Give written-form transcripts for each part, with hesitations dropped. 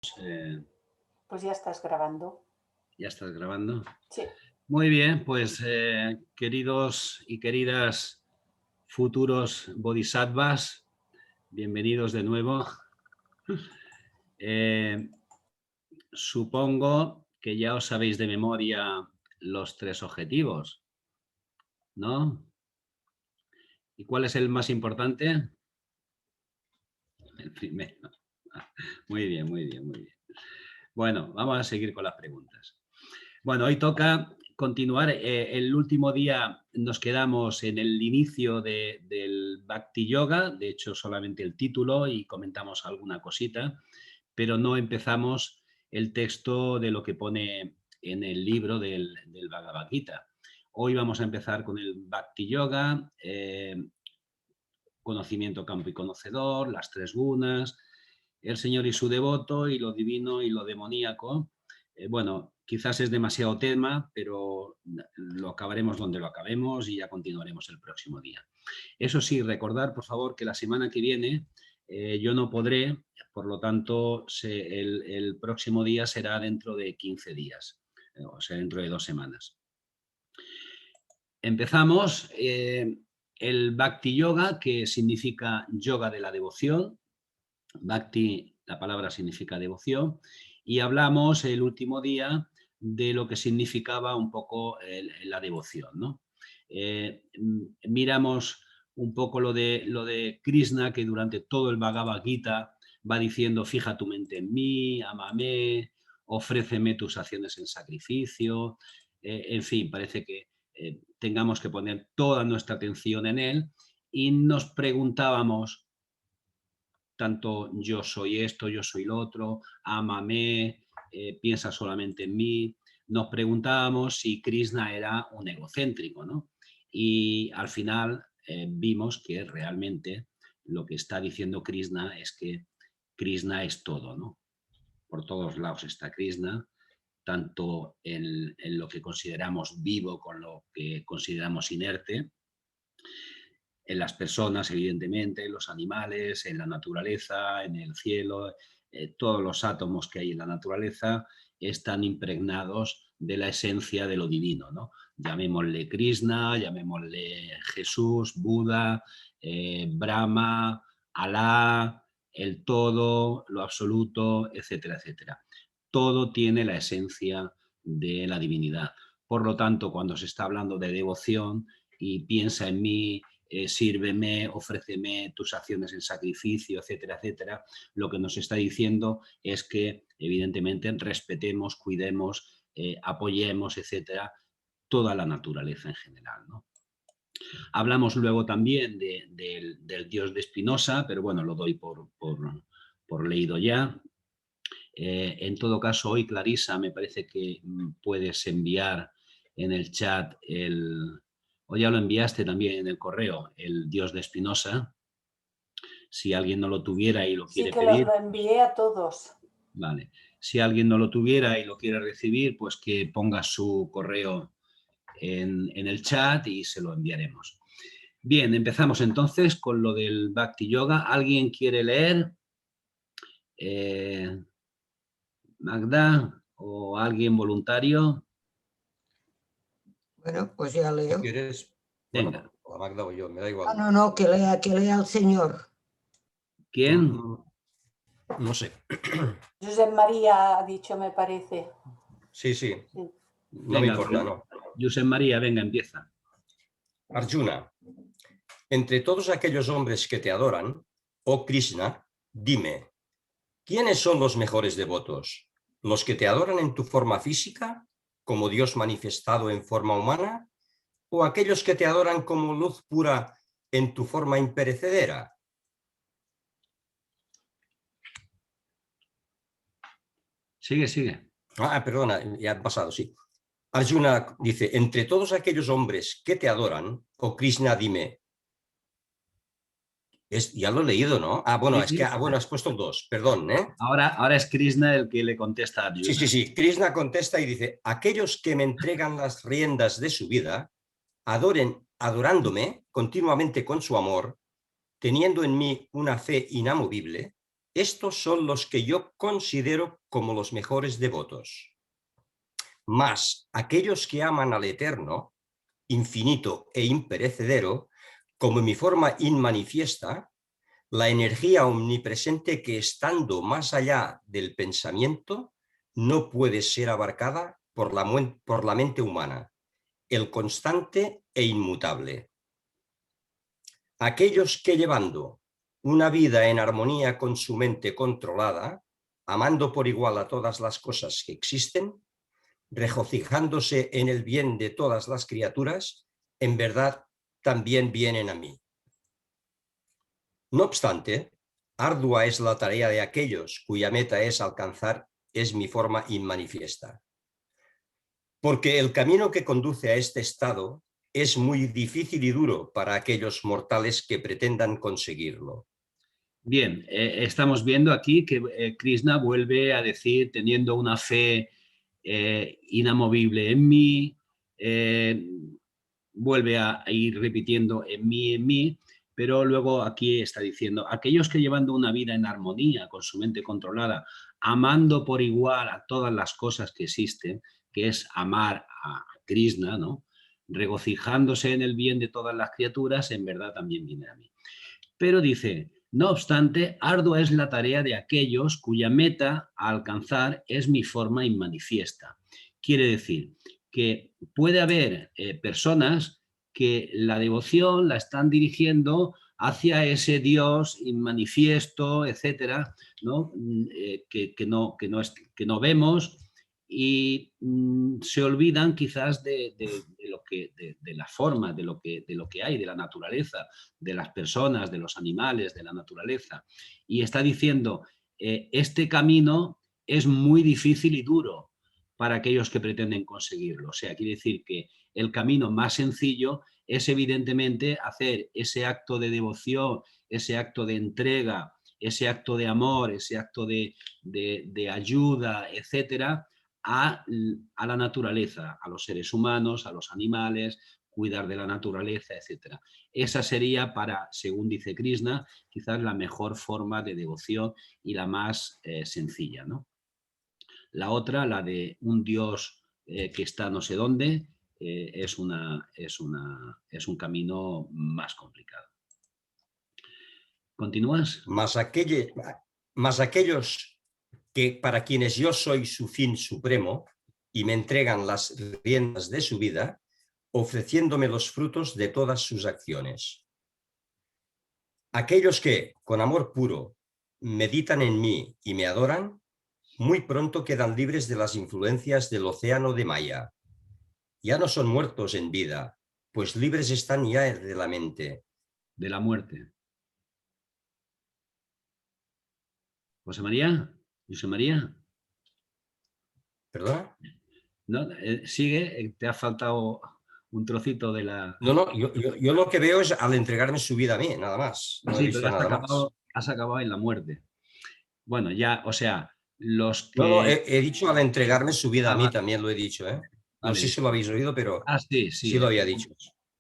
Pues ya estás grabando. ¿Ya estás grabando? Sí. Muy bien, pues queridos y queridas futuros bodhisattvas, bienvenidos de nuevo. Supongo que ya os sabéis de memoria los 3 objetivos, ¿no? ¿Y cuál es el más importante? El primero. Muy bien, muy bien, muy bien. Bueno, vamos a seguir con las preguntas. Bueno, hoy toca continuar. El último día nos quedamos en el inicio del Bhakti Yoga, de hecho solamente el título y comentamos alguna cosita, pero no empezamos el texto de lo que pone en el libro del Bhagavad Gita. Hoy vamos a empezar con el Bhakti Yoga, conocimiento, campo y conocedor, las 3 gunas, el Señor y su devoto, y lo divino y lo demoníaco. Bueno, quizás es demasiado tema, pero lo acabaremos donde lo acabemos y ya continuaremos el próximo día. Eso sí, recordar, por favor, que la semana que viene yo no podré, por lo tanto, el próximo día será dentro de 15 días, o sea, dentro de 2 semanas. Empezamos el Bhakti Yoga, que significa yoga de la devoción. Bhakti, la palabra significa devoción, y hablamos el último día de lo que significaba un poco la devoción, ¿no? Miramos un poco lo de Krishna, que durante todo el Bhagavad Gita va diciendo: fija tu mente en mí, ámame, ofréceme tus acciones en sacrificio, en fin, parece que tengamos que poner toda nuestra atención en él, y nos preguntábamos tanto: yo soy esto, yo soy lo otro, ámame, piensa solamente en mí. Nos preguntábamos si Krishna era un egocéntrico, ¿no? Y al final vimos que realmente lo que está diciendo Krishna es que Krishna es todo, ¿no? Por todos lados está Krishna, tanto en lo que consideramos vivo con lo que consideramos inerte, en las personas, evidentemente, en los animales, en la naturaleza, en el cielo. Todos los átomos que hay en la naturaleza están impregnados de la esencia de lo divino, ¿no? Llamémosle Krishna, llamémosle Jesús, Buda, Brahma, Alá, el todo, lo absoluto, etcétera, etcétera. Todo tiene la esencia de la divinidad. Por lo tanto, cuando se está hablando de devoción y piensa en mí, sírveme, ofréceme tus acciones en sacrificio, etcétera, etcétera, lo que nos está diciendo es que evidentemente respetemos, cuidemos, apoyemos, etcétera, toda la naturaleza en general, ¿no? Hablamos luego también del Dios de Spinoza, pero bueno, lo doy por leído ya. En todo caso, hoy, Clarisa, me parece que puedes enviar en el chat o ya lo enviaste también en el correo, el Dios de Spinoza. Si alguien no lo tuviera y lo quiere Sí, que pedir. lo envié a todos. Vale. Si alguien no lo tuviera y lo quiere recibir, pues que ponga su correo en el chat y se lo enviaremos. Bien, empezamos entonces con lo del Bhakti Yoga. ¿Alguien quiere leer? Magda, o alguien voluntario. Bueno, pues ya leo. Si quieres, Venga. bueno, la Magda o yo, me da igual. No, que lea el señor. ¿Quién? No sé. José María ha dicho, me parece. Sí. Sí. No me importa, no. José María, venga, empieza. Arjuna, entre todos aquellos hombres que te adoran, oh Krishna, dime, ¿quiénes son los mejores devotos? ¿Los que te adoran en tu forma física, como Dios manifestado en forma humana, o aquellos que te adoran como luz pura en tu forma imperecedera? Sigue. Perdona, ya ha pasado, sí. Arjuna dice, entre todos aquellos hombres que te adoran, oh Krishna, dime. Ya lo he leído, ¿no? Bueno, Sí. has puesto 2, perdón, ¿eh? Ahora es Krishna el que le contesta a Arjuna. Sí. Krishna contesta y dice, aquellos que me entregan las riendas de su vida, adorándome continuamente con su amor, teniendo en mí una fe inamovible, estos son los que yo considero como los mejores devotos. Mas aquellos que aman al Eterno, infinito e imperecedero, como mi forma inmanifiesta, la energía omnipresente que estando más allá del pensamiento no puede ser abarcada por la mente humana, el constante e inmutable. Aquellos que llevando una vida en armonía con su mente controlada, amando por igual a todas las cosas que existen, regocijándose en el bien de todas las criaturas, en verdad también vienen a mí. No obstante, ardua es la tarea de aquellos cuya meta es alcanzar es mi forma inmanifiesta. Porque el camino que conduce a este estado es muy difícil y duro para aquellos mortales que pretendan conseguirlo. Bien, estamos viendo aquí que Krishna vuelve a decir, teniendo una fe inamovible en mí, vuelve a ir repitiendo en mí, pero luego aquí está diciendo, aquellos que llevando una vida en armonía, con su mente controlada, amando por igual a todas las cosas que existen, que es amar a Krishna, ¿no? Regocijándose en el bien de todas las criaturas, en verdad también viene a mí. Pero dice, no obstante, ardua es la tarea de aquellos cuya meta a alcanzar es mi forma inmanifiesta. Quiere decir que puede haber personas que la devoción la están dirigiendo hacia ese Dios inmanifiesto, etcétera, ¿no? Que no vemos y se olvidan quizás de la forma, de lo que hay, de la naturaleza, de las personas, de los animales, de la naturaleza. Y está diciendo, este camino es muy difícil y duro para aquellos que pretenden conseguirlo. O sea, quiere decir que el camino más sencillo es evidentemente hacer ese acto de devoción, ese acto de entrega, ese acto de amor, ese acto de ayuda, etcétera, a la naturaleza, a los seres humanos, a los animales, cuidar de la naturaleza, etcétera. Esa sería para, según dice Krishna, quizás la mejor forma de devoción y la más sencilla, ¿no? La otra, la de un Dios que está no sé dónde, es un camino más complicado. ¿Continúas? Mas aquellos que para quienes yo soy su fin supremo y me entregan las riendas de su vida, ofreciéndome los frutos de todas sus acciones. Aquellos que, con amor puro, meditan en mí y me adoran, muy pronto quedan libres de las influencias del océano de Maya. Ya no son muertos en vida, pues libres están ya de la mente. De la muerte. José María. ¿Perdona? No, sigue, te ha faltado un trocito de la... No, yo lo que veo es al entregarme su vida a mí, nada más. No he visto pero nada más. has acabado en la muerte. Bueno, ya, o sea, los que... No, he dicho al entregarme su vida a mí, también lo he dicho, ¿eh? No Vale. sé si lo habéis oído, pero sí lo había dicho.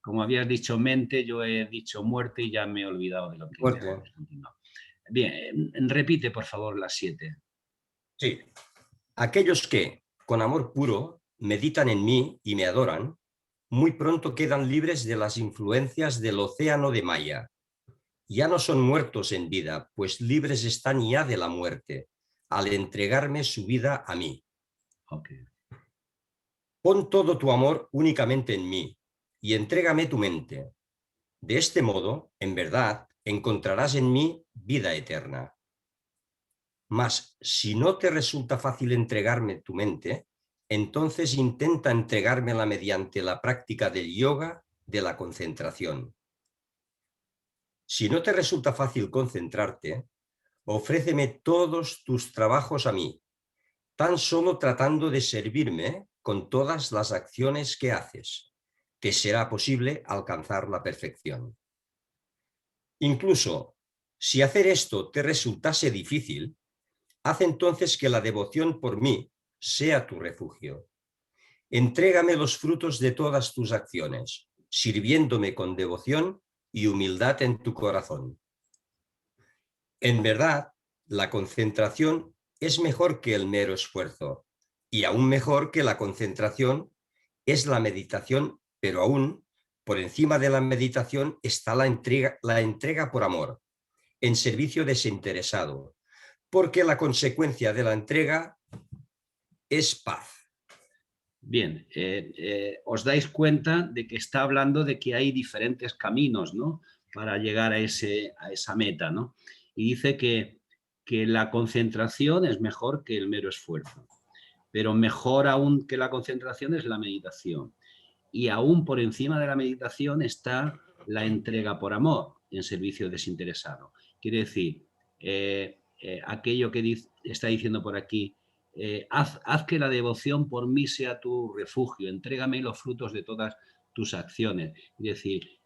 Como habías dicho mente, yo he dicho muerte y ya me he olvidado de lo que... Muerte. Bien, repite, por favor, las 7. Sí. Aquellos que, con amor puro, meditan en mí y me adoran, muy pronto quedan libres de las influencias del océano de Maya. Ya no son muertos en vida, pues libres están ya de la muerte, al entregarme su vida a mí. Okay. Pon todo tu amor únicamente en mí y entrégame tu mente. De este modo, en verdad, encontrarás en mí vida eterna. Mas si no te resulta fácil entregarme tu mente, entonces intenta entregármela mediante la práctica del yoga de la concentración. Si no te resulta fácil concentrarte, ofréceme todos tus trabajos a mí, tan solo tratando de servirme con todas las acciones que haces. Te será posible alcanzar la perfección. Incluso, si hacer esto te resultase difícil, haz entonces que la devoción por mí sea tu refugio. Entrégame los frutos de todas tus acciones, sirviéndome con devoción y humildad en tu corazón. En verdad, la concentración es mejor que el mero esfuerzo, y aún mejor que la concentración es la meditación, pero aún por encima de la meditación está la entrega por amor, en servicio desinteresado, porque la consecuencia de la entrega es paz. Bien, os dais cuenta de que está hablando de que hay diferentes caminos, ¿no?, para llegar a esa meta, ¿no? Y dice que la concentración es mejor que el mero esfuerzo, pero mejor aún que la concentración es la meditación. Y aún por encima de la meditación está la entrega por amor, en servicio desinteresado. Quiere decir, aquello que está diciendo por aquí, haz que la devoción por mí sea tu refugio, entrégame los frutos de todas tus acciones. Es decir,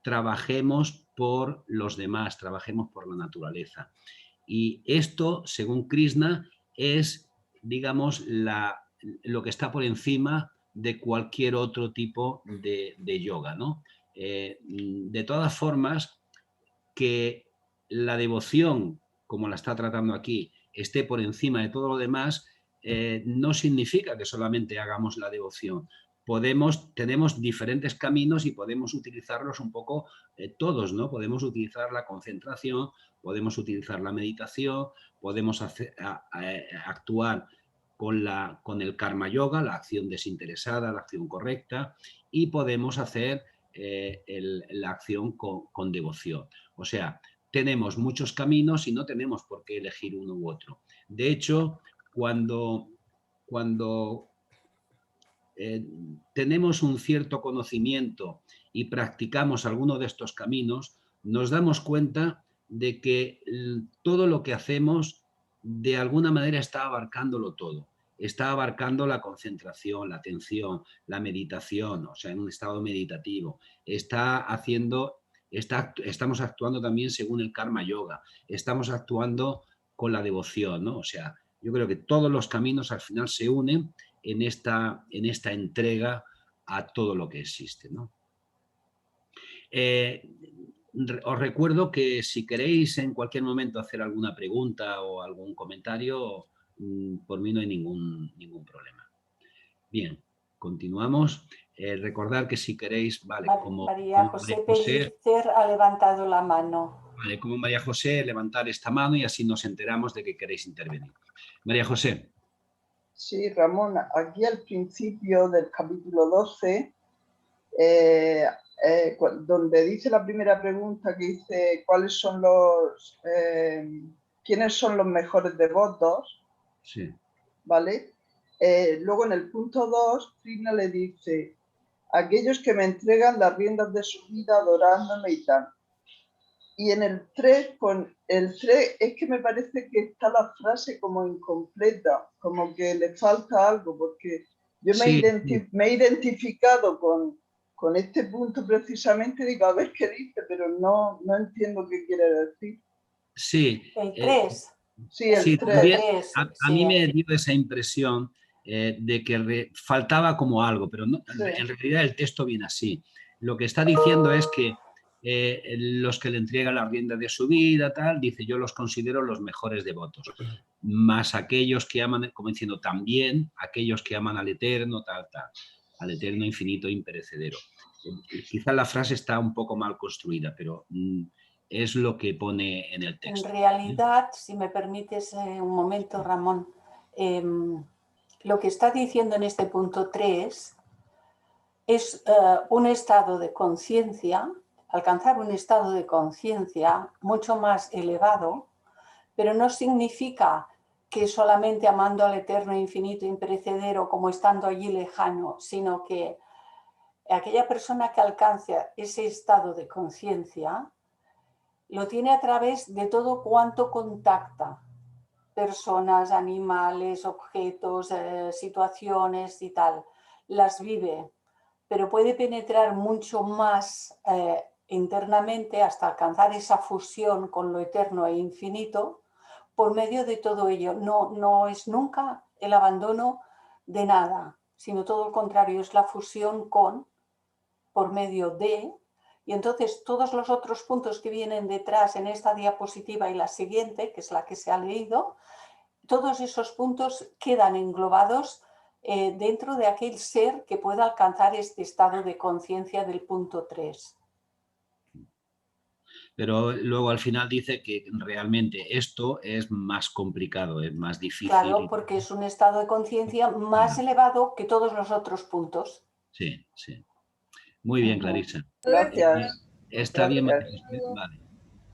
trabajemos por los demás, trabajemos por la naturaleza. Y esto, según Krishna, es, digamos, lo que está por encima de cualquier otro tipo de yoga, ¿no? De todas formas, que la devoción, como la está tratando aquí, esté por encima de todo lo demás, no significa que solamente hagamos la devoción. Tenemos diferentes caminos y podemos utilizarlos un poco todos, ¿no? Podemos utilizar la concentración, podemos utilizar la meditación, podemos actuar con el karma yoga, la acción desinteresada, la acción correcta, y podemos hacer la acción con devoción. O sea, tenemos muchos caminos y no tenemos por qué elegir uno u otro. De hecho, cuando tenemos un cierto conocimiento y practicamos alguno de estos caminos, nos damos cuenta de que todo lo que hacemos de alguna manera está abarcándolo todo. Está abarcando la concentración, la atención, la meditación, o sea, en un estado meditativo. Estamos actuando también según el karma yoga. Estamos actuando con la devoción, ¿no? O sea, yo creo que todos los caminos al final se unen en esta entrega a todo lo que existe, ¿no? Os recuerdo que si queréis en cualquier momento hacer alguna pregunta o algún comentario, por mí no hay ningún problema. Bien, continuamos. Recordad que si queréis, vale, María José Pellicer ha levantado la mano. Vale, como María José, levantar esta mano y así nos enteramos de que queréis intervenir. María José. Sí, Ramón, aquí al principio del capítulo 12, donde dice la primera pregunta que dice ¿cuáles son quiénes son los mejores devotos? Sí. ¿Vale? Luego en el punto 2, Krishna le dice aquellos que me entregan las riendas de su vida adorándome y tal. Y en el 3, es que me parece que está la frase como incompleta, como que le falta algo, porque yo me he identificado con este punto precisamente, digo, a ver qué dice, pero no entiendo qué quiere decir. Sí. El 3. Sí, el 3. A mí me dio esa impresión de que faltaba como algo, pero no, Sí. En realidad el texto viene así. Lo que está diciendo es que los que le entregan la rienda de su vida, tal, dice, yo los considero los mejores devotos, más aquellos que aman, como diciendo, también aquellos que aman al Eterno, tal, al Eterno infinito e imperecedero. Quizá la frase está un poco mal construida, pero es lo que pone en el texto. En realidad, si me permites un momento, Ramón, lo que está diciendo en este punto 3 es un estado de conciencia, alcanzar un estado de conciencia mucho más elevado, pero no significa que solamente amando al Eterno infinito imperecedero como estando allí lejano, sino que aquella persona que alcanza ese estado de conciencia lo tiene a través de todo cuanto contacta, personas, animales, objetos, situaciones y tal, las vive, pero puede penetrar mucho más internamente hasta alcanzar esa fusión con lo eterno e infinito por medio de todo ello. No es nunca el abandono de nada, sino todo lo contrario, es la fusión con, por medio de, Y entonces todos los otros puntos que vienen detrás en esta diapositiva y la siguiente, que es la que se ha leído, todos esos puntos quedan englobados dentro de aquel ser que pueda alcanzar este estado de conciencia del punto 3. Pero luego al final dice que realmente esto es más complicado, es más difícil. Claro, porque es un estado de conciencia más elevado que todos los otros puntos. Sí, sí. Muy bien, Clarisa. Gracias. Está bien. Gracias. Vale.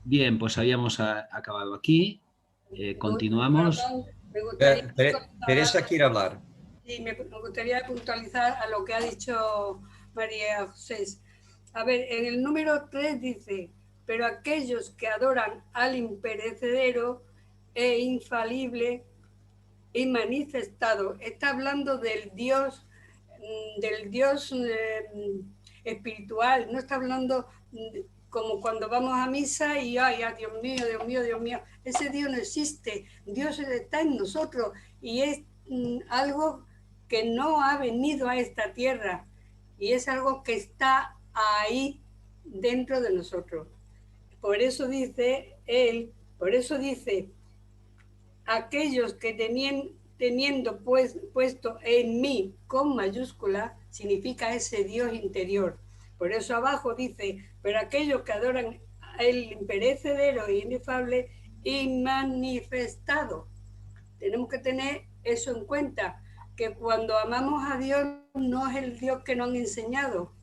Bien, pues habíamos acabado aquí. Continuamos. Me gustaría Teresa quiere hablar. Sí, me gustaría puntualizar a lo que ha dicho María José. A ver, en el número 3 dice, pero aquellos que adoran al imperecedero e infalible y manifestado, está hablando del Dios espiritual, no está hablando como cuando vamos a misa y ay, Dios mío, Dios mío, Dios mío, ese Dios no existe, Dios está en nosotros y es algo que no ha venido a esta tierra y es algo que está ahí dentro de nosotros. Por eso dice él, aquellos que teniendo puesto en mí con mayúscula, significa ese Dios interior. Por eso abajo dice, pero aquellos que adoran el imperecedero e inefable y manifestado. Tenemos que tener eso en cuenta, que cuando amamos a Dios no es el Dios que nos han enseñado,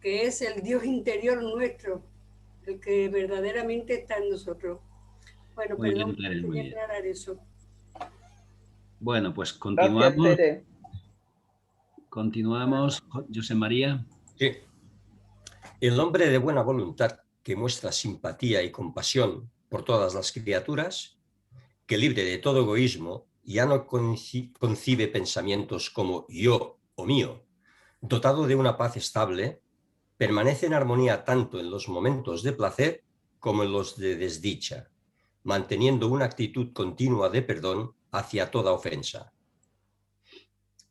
que es el Dios interior nuestro, el que verdaderamente está en nosotros. Bueno, Muy perdón, bien, Tere, muy quería bien. aclarar eso. Bueno, pues Gracias, continuamos. Tere. Continuamos. José María. Sí. El hombre de buena voluntad que muestra simpatía y compasión por todas las criaturas, que libre de todo egoísmo ya no concibe pensamientos como yo o mío, dotado de una paz estable, permanece en armonía tanto en los momentos de placer como en los de desdicha, manteniendo una actitud continua de perdón hacia toda ofensa.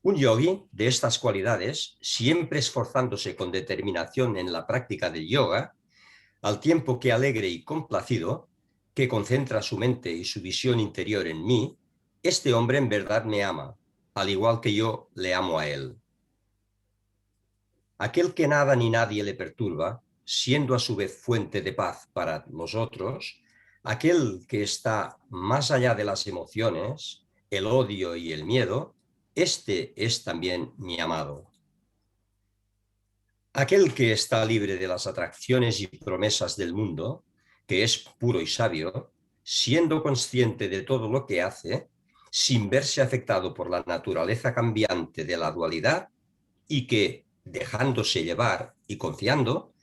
Un yogi de estas cualidades, siempre esforzándose con determinación en la práctica del yoga, al tiempo que alegre y complacido, que concentra su mente y su visión interior en mí, este hombre en verdad me ama, al igual que yo le amo a él. Aquel que nada ni nadie le perturba, siendo a su vez fuente de paz para nosotros, aquel que está más allá de las emociones, el odio y el miedo, este es también mi amado. Aquel que está libre de las atracciones y promesas del mundo, que es puro y sabio, siendo consciente de todo lo que hace, sin verse afectado por la naturaleza cambiante de la dualidad, y que, dejándose llevar y confiando,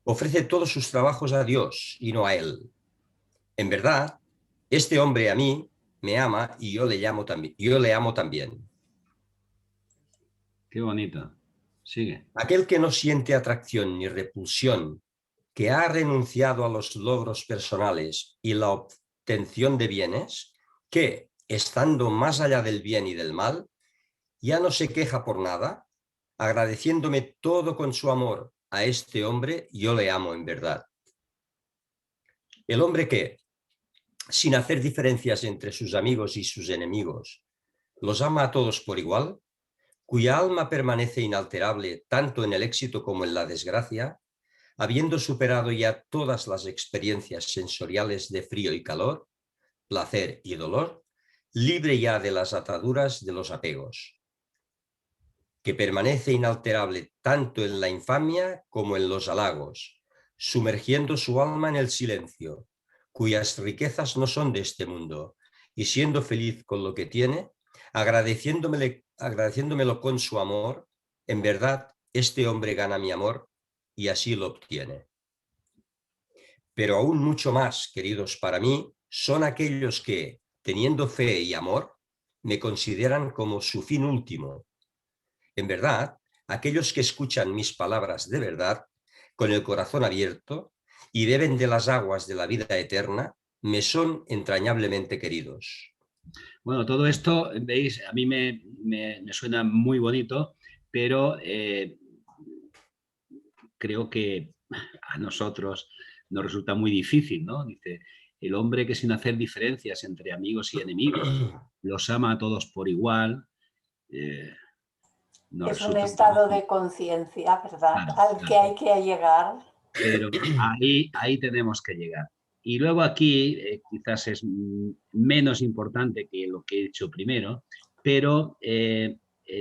ofrece todos sus trabajos a Dios y no a él. En verdad, este hombre a mí me ama y yo le amo también. Qué bonito. Sigue. Aquel que no siente atracción ni repulsión, que ha renunciado a los logros personales y la obtención de bienes, que, estando más allá del bien y del mal, ya no se queja por nada, agradeciéndome todo con su amor a este hombre, yo le amo en verdad. El hombre que, sin hacer diferencias entre sus amigos y sus enemigos, los ama a todos por igual, cuya alma permanece inalterable tanto en el éxito como en la desgracia, habiendo superado ya todas las experiencias sensoriales de frío y calor, placer y dolor, libre ya de las ataduras de los apegos, que permanece inalterable tanto en la infamia como en los halagos, sumergiendo su alma en el silencio, cuyas riquezas no son de este mundo, y siendo feliz con lo que tiene, agradeciéndomelo con su amor, en verdad, este hombre gana mi amor y así lo obtiene. Pero aún mucho más, queridos para mí, son aquellos que, teniendo fe y amor, me consideran como su fin último. En verdad, aquellos que escuchan mis palabras de verdad, con el corazón abierto, y beben de las aguas de la vida eterna, me son entrañablemente queridos. Bueno, todo esto, veis, a mí me suena muy bonito, pero creo que a nosotros nos resulta muy difícil, ¿no? Dice, el hombre que sin hacer diferencias entre amigos y enemigos los ama a todos por igual, nos Es un resulta estado difícil. de conciencia, ¿verdad? Claro, Al que claro. hay que llegar. Pero ahí tenemos que llegar. Y luego aquí quizás es menos importante que lo que he dicho primero, pero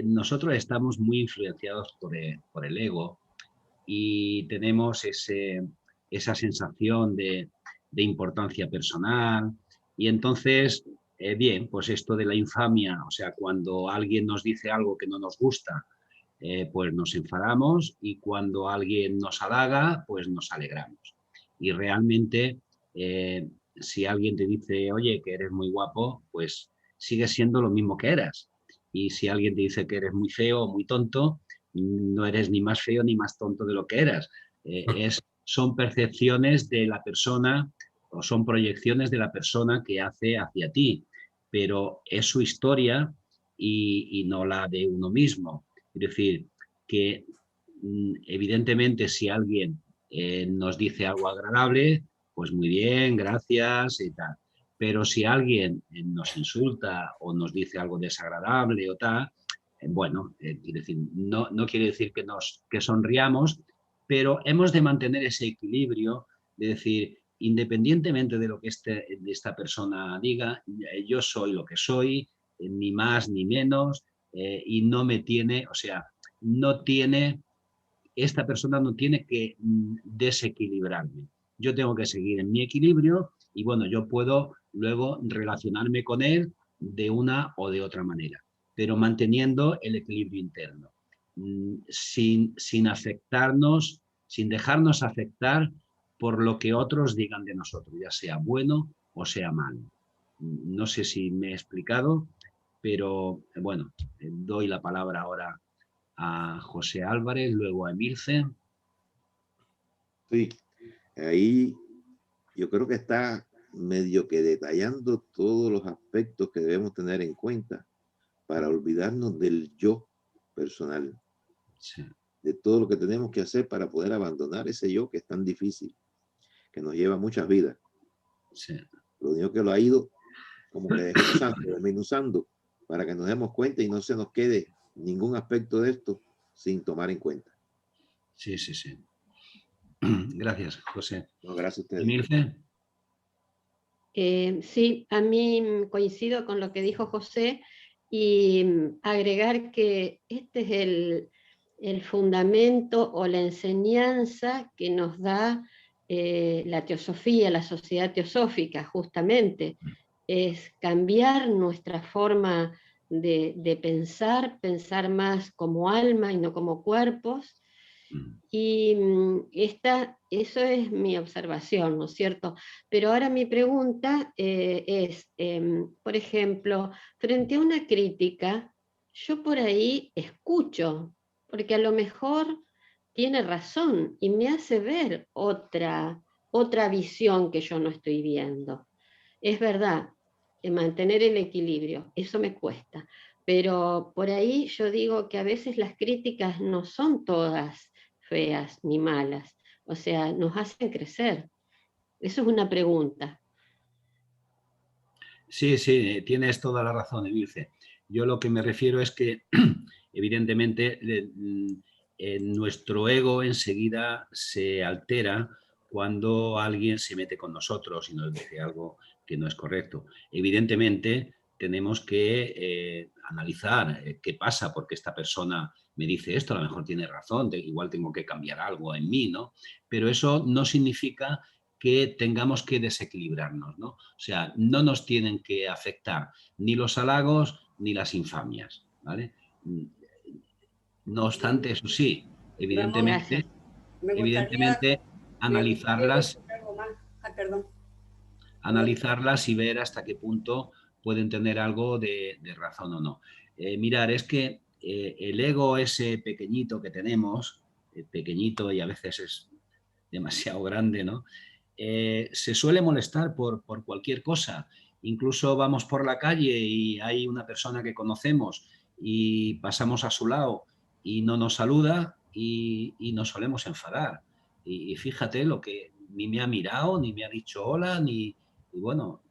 nosotros estamos muy influenciados por el ego y tenemos esa sensación de importancia personal. Y entonces, bien, pues esto de la infamia, o sea, cuando alguien nos dice algo que no nos gusta, pues nos enfadamos, y cuando alguien nos halaga, pues nos alegramos. Y realmente, si alguien te dice, oye, que eres muy guapo, pues sigues siendo lo mismo que eras. Y si alguien te dice que eres muy feo o muy tonto, no eres ni más feo ni más tonto de lo que eras. Son percepciones de la persona, o son proyecciones de la persona que hace hacia ti, pero es su historia y no la de uno mismo. Es decir, que evidentemente si alguien nos dice algo agradable, pues muy bien, gracias y tal. Pero si alguien nos insulta o nos dice algo desagradable o tal, bueno, quiere decir, no quiere decir que sonriamos, pero hemos de mantener ese equilibrio de decir, independientemente de lo que esta persona diga, yo soy lo que soy, ni más ni menos, y no me tiene, o sea, esta persona no tiene que desequilibrarme. Yo tengo que seguir en mi equilibrio y bueno, yo puedo luego relacionarme con él de una o de otra manera, pero manteniendo el equilibrio interno, sin afectarnos, sin dejarnos afectar por lo que otros digan de nosotros, ya sea bueno o sea malo. No sé si me he explicado, pero bueno, doy la palabra ahora a José Álvarez, luego a Emilce. Sí, ahí yo creo que está medio que detallando todos los aspectos que debemos tener en cuenta para olvidarnos del yo personal, Sí. de todo lo que tenemos que hacer para poder abandonar ese yo que es tan difícil, que nos lleva muchas vidas. Sí. Lo único que lo ha ido como que desmenuzando para que nos demos cuenta y no se nos quede ningún aspecto de esto sin tomar en cuenta. Sí. Gracias, José. No, gracias a ustedes. Emilce. Sí, a mí coincido con lo que dijo José y agregar que este es el fundamento o la enseñanza que nos da la teosofía, la sociedad teosófica, justamente. Es cambiar nuestra forma de pensar más como alma y no como cuerpos. Y eso es mi observación, ¿no es cierto? Pero ahora mi pregunta es, por ejemplo, frente a una crítica, yo por ahí escucho, porque a lo mejor tiene razón y me hace ver otra visión que yo no estoy viendo. Es verdad, mantener el equilibrio, eso me cuesta, pero por ahí yo digo que a veces las críticas no son todas feas ni malas, o sea, nos hacen crecer. Eso es una pregunta. Sí, tienes toda la razón, Emilce. Yo lo que me refiero es que, evidentemente, nuestro ego enseguida se altera cuando alguien se mete con nosotros y nos dice algo que no es correcto. Evidentemente, tenemos que analizar qué pasa, porque esta persona me dice esto, a lo mejor tiene razón, igual tengo que cambiar algo en mí, ¿no? Pero eso no significa que tengamos que desequilibrarnos, ¿no? O sea, no nos tienen que afectar ni los halagos ni las infamias, ¿vale? No obstante, eso sí, evidentemente analizarlas, analizarlas y ver hasta qué punto pueden tener algo de razón o no. Mirar, es que el ego ese pequeñito que tenemos, pequeñito y a veces es demasiado grande, ¿no? Se suele molestar por cualquier cosa. Incluso vamos por la calle y hay una persona que conocemos y pasamos a su lado y no nos saluda y nos solemos enfadar. Y fíjate lo que ni me ha mirado, ni me ha dicho hola, y bueno,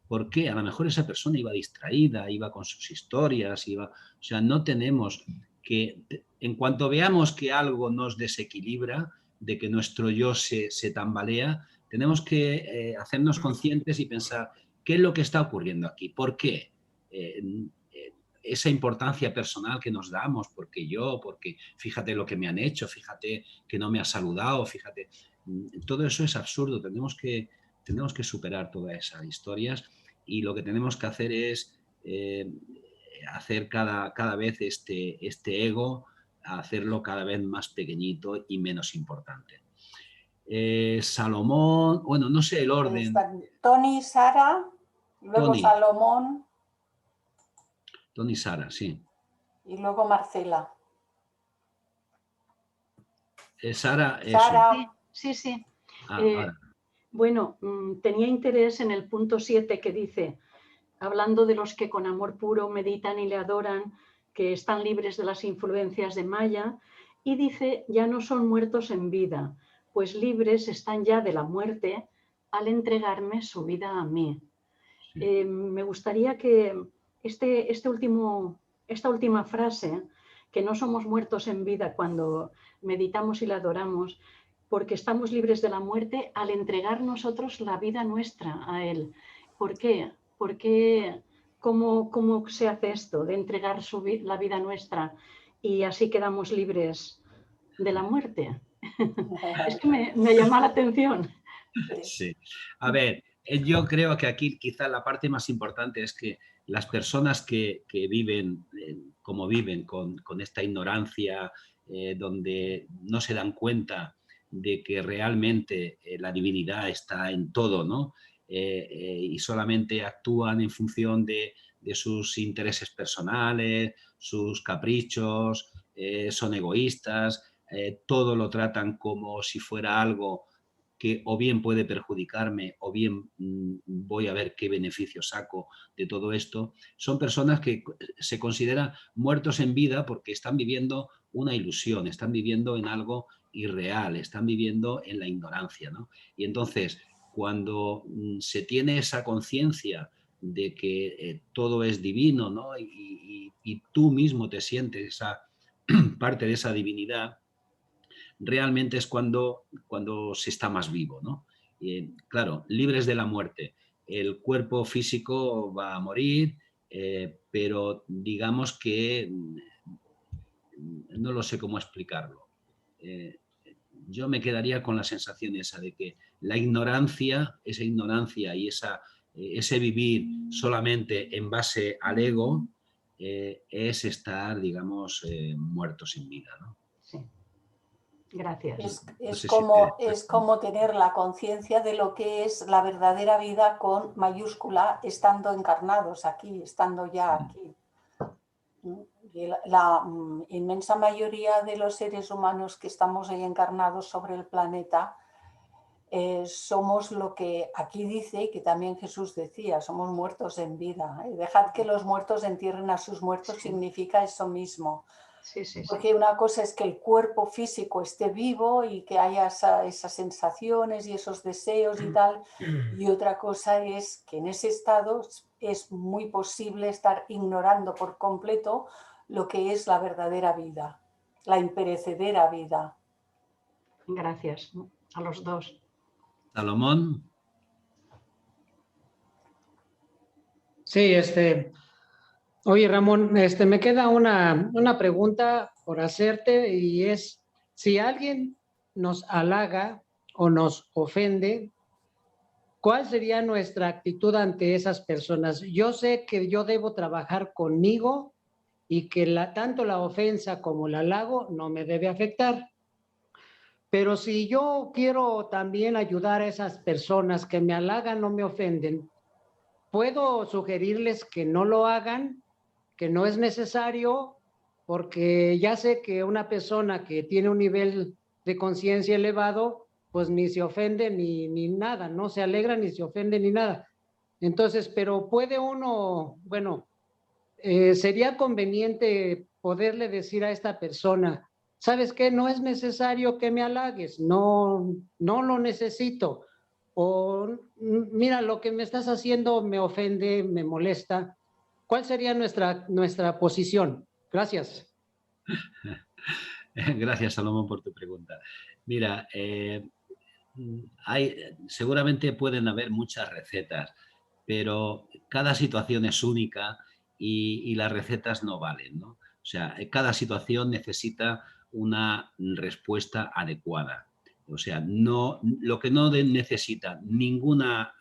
¿por qué? A lo mejor esa persona iba distraída, iba con sus historias, o sea, no tenemos que, en cuanto veamos que algo nos desequilibra, de que nuestro yo se tambalea, tenemos que hacernos conscientes y pensar, ¿qué es lo que está ocurriendo aquí? ¿Por qué? Esa importancia personal que nos damos, porque fíjate lo que me han hecho, fíjate que no me ha saludado, fíjate, todo eso es absurdo, tenemos que superar todas esas historias y lo que tenemos que hacer es hacer cada vez este ego, hacerlo cada vez más pequeñito y menos importante. Salomón, bueno, no sé el orden. Tony, Sara, luego Tony. Salomón. Tony, Sara, sí. Y luego Marcela. Sara, Sara. Sí. Ahora. Bueno, tenía interés en el punto 7 que dice, hablando de los que con amor puro meditan y le adoran, que están libres de las influencias de Maya, y dice, ya no son muertos en vida, pues libres están ya de la muerte al entregarme su vida a mí. Sí. Me gustaría que esta última frase, que no somos muertos en vida cuando meditamos y le adoramos, porque estamos libres de la muerte al entregar nosotros la vida nuestra a Él. ¿Por qué? ¿Cómo se hace esto de entregar la vida nuestra y así quedamos libres de la muerte? Es que me llama la atención. Sí. A ver, yo creo que aquí quizá la parte más importante es que las personas que viven como viven, con esta ignorancia, donde no se dan cuenta de que realmente la divinidad está en todo, ¿no? Y solamente actúan en función de sus intereses personales, sus caprichos, son egoístas, todo lo tratan como si fuera algo que o bien puede perjudicarme o bien voy a ver qué beneficio saco de todo esto. Son personas que se consideran muertos en vida porque están viviendo una ilusión, están viviendo en algo irreal, están viviendo en la ignorancia, ¿no? Y entonces, cuando se tiene esa conciencia de que todo es divino, ¿no? Y tú mismo te sientes esa parte de esa divinidad, realmente es cuando se está más vivo, ¿no? Claro, libres de la muerte. El cuerpo físico va a morir, pero digamos que no lo sé cómo explicarlo. Yo me quedaría con la sensación esa de que la ignorancia, esa ignorancia y ese vivir solamente en base al ego es estar, digamos, muertos sin vida, ¿no? Sí. Gracias. Es como tener la conciencia de lo que es la verdadera vida con mayúscula, estando encarnados aquí, estando ya aquí. Y la inmensa mayoría de los seres humanos que estamos ahí encarnados sobre el planeta somos lo que aquí dice y que también Jesús decía, somos muertos en vida. Dejad que los muertos entierren a sus muertos, significa eso mismo. Sí. Porque una cosa es que el cuerpo físico esté vivo y que haya esas sensaciones y esos deseos y tal, y otra cosa es que en ese estado es muy posible estar ignorando por completo lo que es la verdadera vida, la imperecedera vida. Gracias a los dos. Salomón. Sí, oye, Ramón, me queda una pregunta por hacerte y es, si alguien nos halaga o nos ofende, ¿cuál sería nuestra actitud ante esas personas? Yo sé que yo debo trabajar conmigo y que tanto la ofensa como el halago no me debe afectar. Pero si yo quiero también ayudar a esas personas que me halagan o me ofenden, ¿puedo sugerirles que no lo hagan? Que no es necesario, porque ya sé que una persona que tiene un nivel de conciencia elevado, pues ni se ofende ni nada, no se alegra ni se ofende ni nada. Entonces, pero puede uno, bueno, sería conveniente poderle decir a esta persona, ¿sabes qué? No es necesario que me halagues, no lo necesito. O mira, lo que me estás haciendo me ofende, me molesta. ¿Cuál sería nuestra posición? Gracias. Gracias, Salomón, por tu pregunta. Mira, seguramente pueden haber muchas recetas, pero cada situación es única y las recetas no valen, ¿no? O sea, cada situación necesita una respuesta adecuada. O sea, lo que no necesita ninguna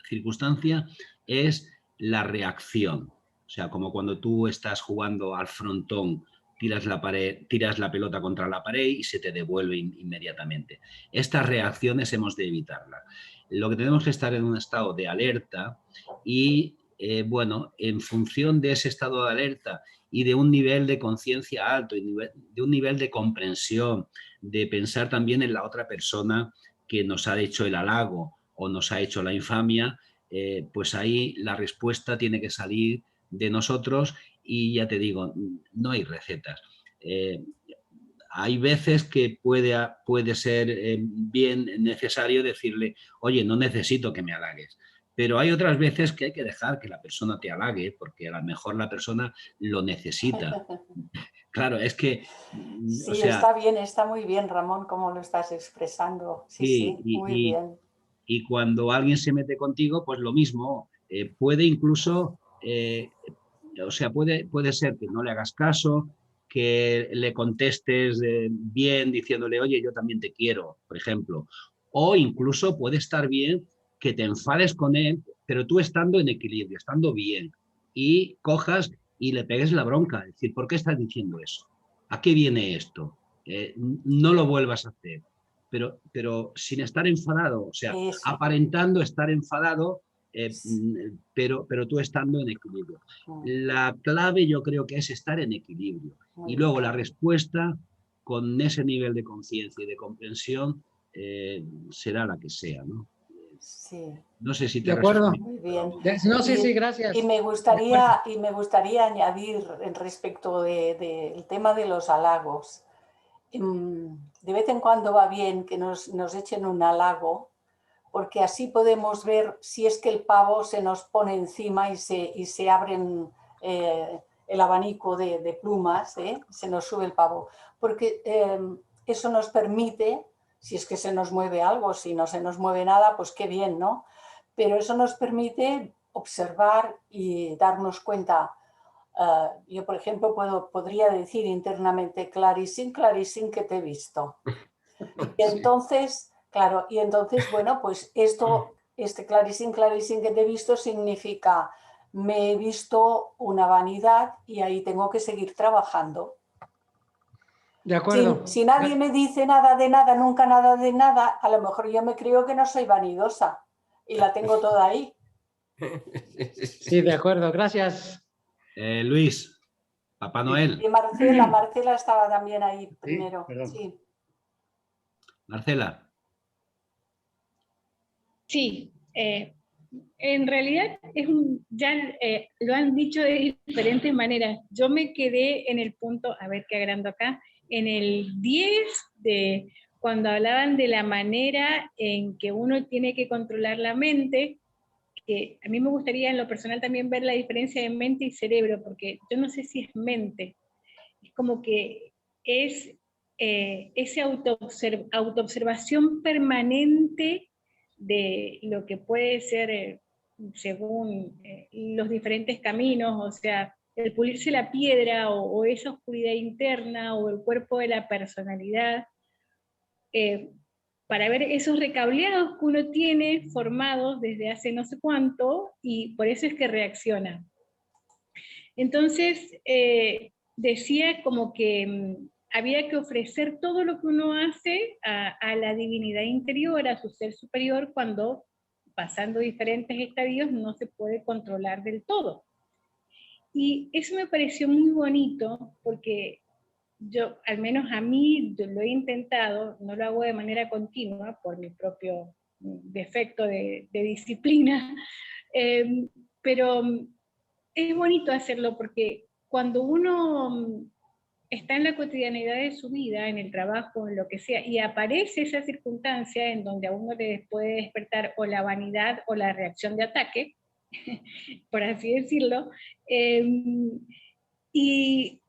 circunstancia es la reacción. O sea, como cuando tú estás jugando al frontón, tiras la pelota contra la pared y se te devuelve inmediatamente. Estas reacciones hemos de evitarlas. Lo que tenemos que estar en un estado de alerta y, bueno, en función de ese estado de alerta y de un nivel de conciencia alto, y de un nivel de comprensión, de pensar también en la otra persona que nos ha hecho el halago o nos ha hecho la infamia, pues ahí la respuesta tiene que salir de nosotros y ya te digo, no hay recetas. Hay veces que puede ser bien necesario decirle, oye, no necesito que me halagues. Pero hay otras veces que hay que dejar que la persona te halague porque a lo mejor la persona lo necesita. Claro, es que, Sí, o sea, está bien, está muy bien, Ramón, cómo lo estás expresando. Sí, sí, sí, muy bien. y cuando alguien se mete contigo, pues lo mismo. Puede incluso, o sea, puede ser que no le hagas caso, que le contestes bien diciéndole, oye, yo también te quiero, por ejemplo. O incluso puede estar bien que te enfades con él, pero tú estando en equilibrio, estando bien, y cojas y le pegues la bronca. Es decir, ¿por qué estás diciendo eso? ¿A qué viene esto? No lo vuelvas a hacer. Pero sin estar enfadado, o sea, Eso. aparentando estar enfadado, pero tú estando en equilibrio. La clave yo creo que es estar en equilibrio. Muy Y luego bien. la respuesta con ese nivel de conciencia y de comprensión será la que sea, ¿no? Sí. No sé si te De acuerdo. Muy bien. No, sí, gracias. Y me gustaría añadir respecto del tema de los halagos. De vez en cuando va bien que nos echen un halago, porque así podemos ver si es que el pavo se nos pone encima y se abren el abanico de plumas, se nos sube el pavo. Porque eso nos permite, si es que se nos mueve algo, si no se nos mueve nada, pues qué bien, ¿no? Pero eso nos permite observar y darnos cuenta. Yo, por ejemplo, podría decir internamente, clarísimo que te he visto. Y entonces, claro, bueno, pues este clarísimo que te he visto significa, me he visto una vanidad y ahí tengo que seguir trabajando. De acuerdo. Si nadie me dice nada de nada, nunca nada de nada, a lo mejor yo me creo que no soy vanidosa y la tengo toda ahí. Sí, de acuerdo, gracias. Luis, Papá Noel. Y Marcela estaba también ahí primero. Sí. Marcela. Sí, en realidad ya lo han dicho de diferentes maneras. Yo me quedé en el punto, a ver qué agrando acá, en el 10 de cuando hablaban de la manera en que uno tiene que controlar la mente, que a mí me gustaría en lo personal también ver la diferencia de mente y cerebro, porque yo no sé si es mente, es como que es esa autoobservación permanente de lo que puede ser según los diferentes caminos, o sea, el pulirse la piedra o esa oscuridad interna o el cuerpo de la personalidad, para ver esos recableados que uno tiene formados desde hace no sé cuánto y por eso es que reacciona. Entonces, decía como que había que ofrecer todo lo que uno hace a la divinidad interior, a su ser superior, cuando pasando diferentes estadios no se puede controlar del todo. Y eso me pareció muy bonito porque yo, al menos a mí, yo lo he intentado, no lo hago de manera continua por mi propio defecto de disciplina, pero es bonito hacerlo porque cuando uno está en la cotidianidad de su vida, en el trabajo, en lo que sea, y aparece esa circunstancia en donde a uno le puede despertar o la vanidad o la reacción de ataque, por así decirlo, y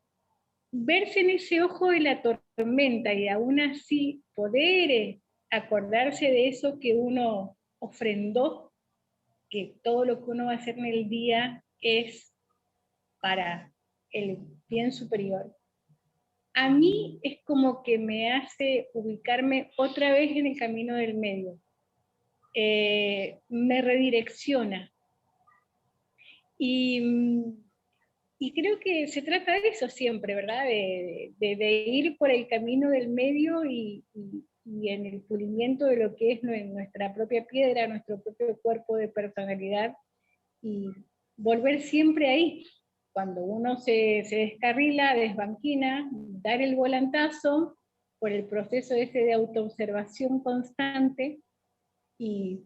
verse en ese ojo de la tormenta y aún así poder acordarse de eso que uno ofrendó, que todo lo que uno va a hacer en el día es para el bien superior. A mí es como que me hace ubicarme otra vez en el camino del medio. Me redirecciona. Y creo que se trata de eso siempre, ¿verdad? De ir por el camino del medio y en el pulimiento de lo que es nuestra propia piedra, nuestro propio cuerpo de personalidad, y volver siempre ahí. Cuando uno se descarrila, desbanquina, dar el volantazo por el proceso ese de autoobservación constante y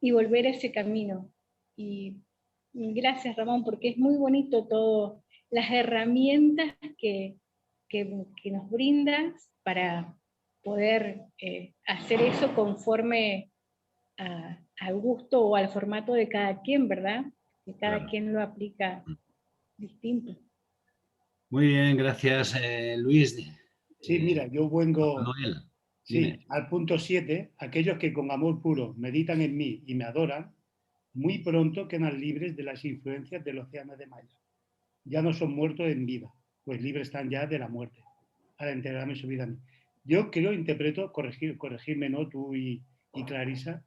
volver a ese camino. Y gracias, Ramón, porque es muy bonito todo, las herramientas que nos brindas para poder hacer eso conforme al gusto o al formato de cada quien, ¿verdad? Que cada quien lo aplica distinto. Muy bien, gracias, Luis. Sí, mira, yo vengo Noel, al punto 7. Aquellos que con amor puro meditan en mí y me adoran, muy pronto quedan libres de las influencias del océano de Maya. Ya no son muertos en vida, pues libres están ya de la muerte, al entregarme su vida a mí. Yo creo, interpreto, corregirme, ¿no? Tú y Clarisa,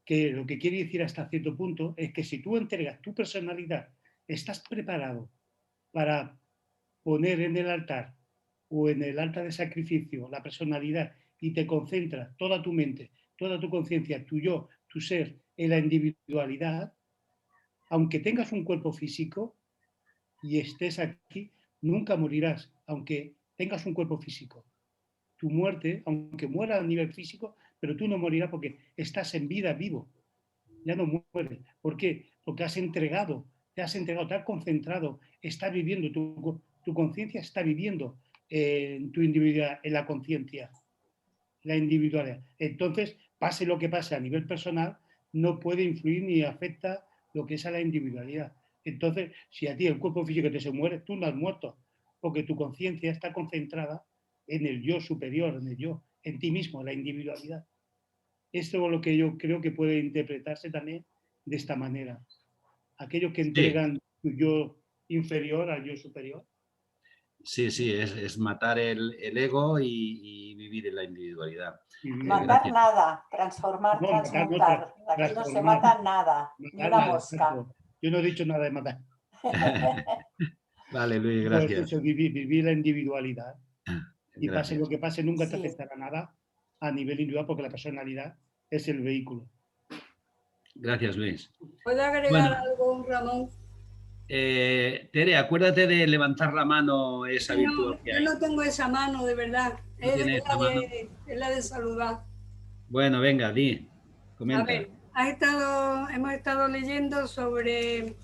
que lo que quiere decir hasta cierto punto es que si tú entregas tu personalidad, estás preparado para poner en el altar o en el altar de sacrificio la personalidad y te concentras toda tu mente, toda tu conciencia, tu yo, tu ser en la individualidad, aunque tengas un cuerpo físico y estés aquí, nunca morirás, aunque tengas un cuerpo físico. Tu muerte, aunque mueras a nivel físico, pero tú no morirás porque estás en vida, vivo. Ya no mueres. ¿Por qué? Porque te has entregado, te has concentrado, estás viviendo, tu conciencia está viviendo en tu individualidad, en la conciencia, la individualidad. Entonces, pase lo que pase a nivel personal, no puede influir ni afecta lo que es a la individualidad. Entonces, si a ti el cuerpo físico te se muere, tú no has muerto, porque tu conciencia está concentrada en el yo superior, en el yo, en ti mismo, en la individualidad. Esto es lo que yo creo que puede interpretarse también de esta manera. Aquellos que entregan su yo inferior al yo superior. Sí, es matar el ego y vivir en la individualidad. Matar nada, transformar, no, transmutar. Aquí no se mata nada, ni una mosca. Yo no he dicho nada de matar. Vale, Luis, gracias. Pues eso, vivir la individualidad. Y pase lo que pase, nunca te afectará nada a nivel individual, porque la personalidad es el vehículo. Gracias, Luis. ¿Puedo agregar algo, Ramón? Tere, acuérdate de levantar la mano, esa virtud que hay. Yo no tengo esa mano, de verdad. Es la de saludar. Bueno, venga, di, comenta. A ver, hemos estado leyendo sobre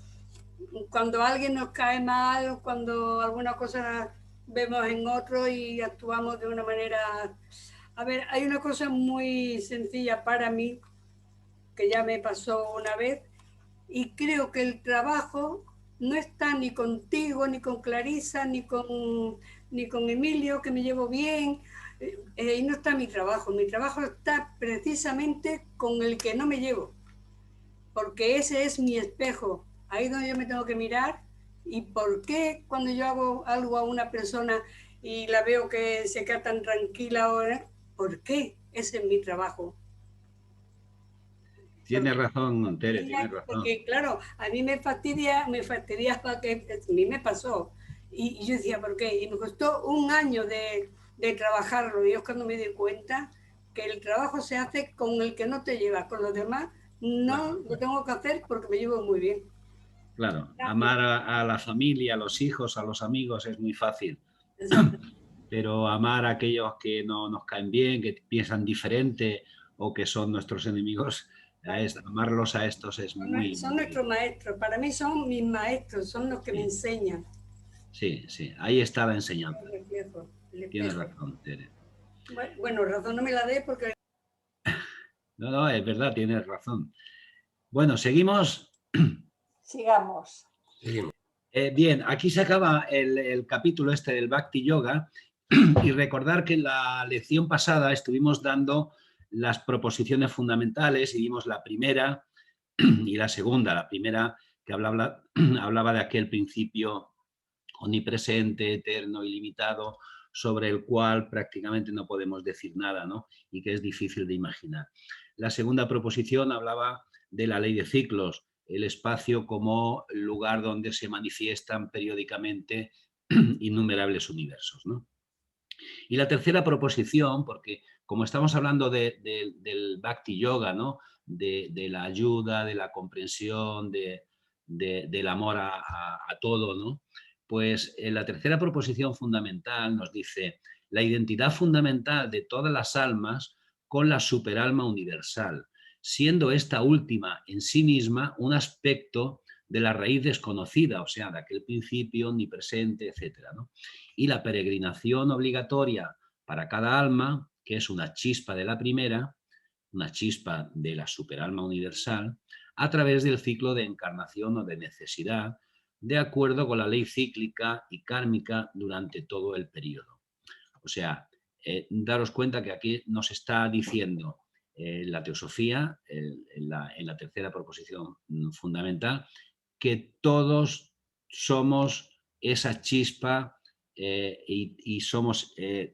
cuando alguien nos cae mal, cuando alguna cosa vemos en otro y actuamos de una manera... A ver, hay una cosa muy sencilla para mí, que ya me pasó una vez, y creo que el trabajo no está ni contigo, ni con Clarisa, ni con Emilio, que me llevo bien, y no está mi trabajo está precisamente con el que no me llevo, porque ese es mi espejo, ahí es donde yo me tengo que mirar. ¿Y por qué cuando yo hago algo a una persona y la veo que se queda tan tranquila ahora? ¿Por qué? Ese es mi trabajo. Tienes razón, Tere, tienes razón. Porque claro, a mí me fastidia que a mí me pasó. Y yo decía, ¿por qué? Y me costó un año de trabajarlo. Y es cuando me di cuenta que el trabajo se hace con el que no te llevas, con los demás no lo tengo que hacer porque me llevo muy bien. Claro, amar a la familia, a los hijos, a los amigos es muy fácil. Pero amar a aquellos que no nos caen bien, que piensan diferente o que son nuestros enemigos, amarlos a estos es muy... Son nuestros maestros, para mí son mis maestros, son los que me enseñan. Sí, sí, ahí está la enseñanza. El reflejo, el Tienes espejo. razón, Tere. Bueno, razón no me la dé porque... No, es verdad, tienes razón. Bueno, seguimos. Sigamos. Seguimos. Bien, aquí se acaba el capítulo este del Bhakti Yoga y recordar que en la lección pasada estuvimos dando las proposiciones fundamentales y vimos la primera y la segunda. La primera que hablaba de aquel principio omnipresente, eterno, ilimitado, sobre el cual prácticamente no podemos decir nada, ¿no? Y que es difícil de imaginar. La segunda proposición hablaba de la ley de ciclos, el espacio como lugar donde se manifiestan periódicamente innumerables universos, ¿no? Y la tercera proposición, porque como estamos hablando del Bhakti Yoga, ¿no? De la ayuda, de la comprensión, del amor a todo, ¿no? Pues la tercera proposición fundamental nos dice la identidad fundamental de todas las almas con la superalma universal, siendo esta última en sí misma un aspecto de la raíz desconocida, o sea, de aquel principio omnipresente, etcétera, ¿no? Y la peregrinación obligatoria para cada alma, que es una chispa de la primera, una chispa de la superalma universal, a través del ciclo de encarnación o de necesidad, de acuerdo con la ley cíclica y kármica durante todo el periodo. O sea, daros cuenta que aquí nos está diciendo la teosofía, en la tercera proposición fundamental, que todos somos esa chispa y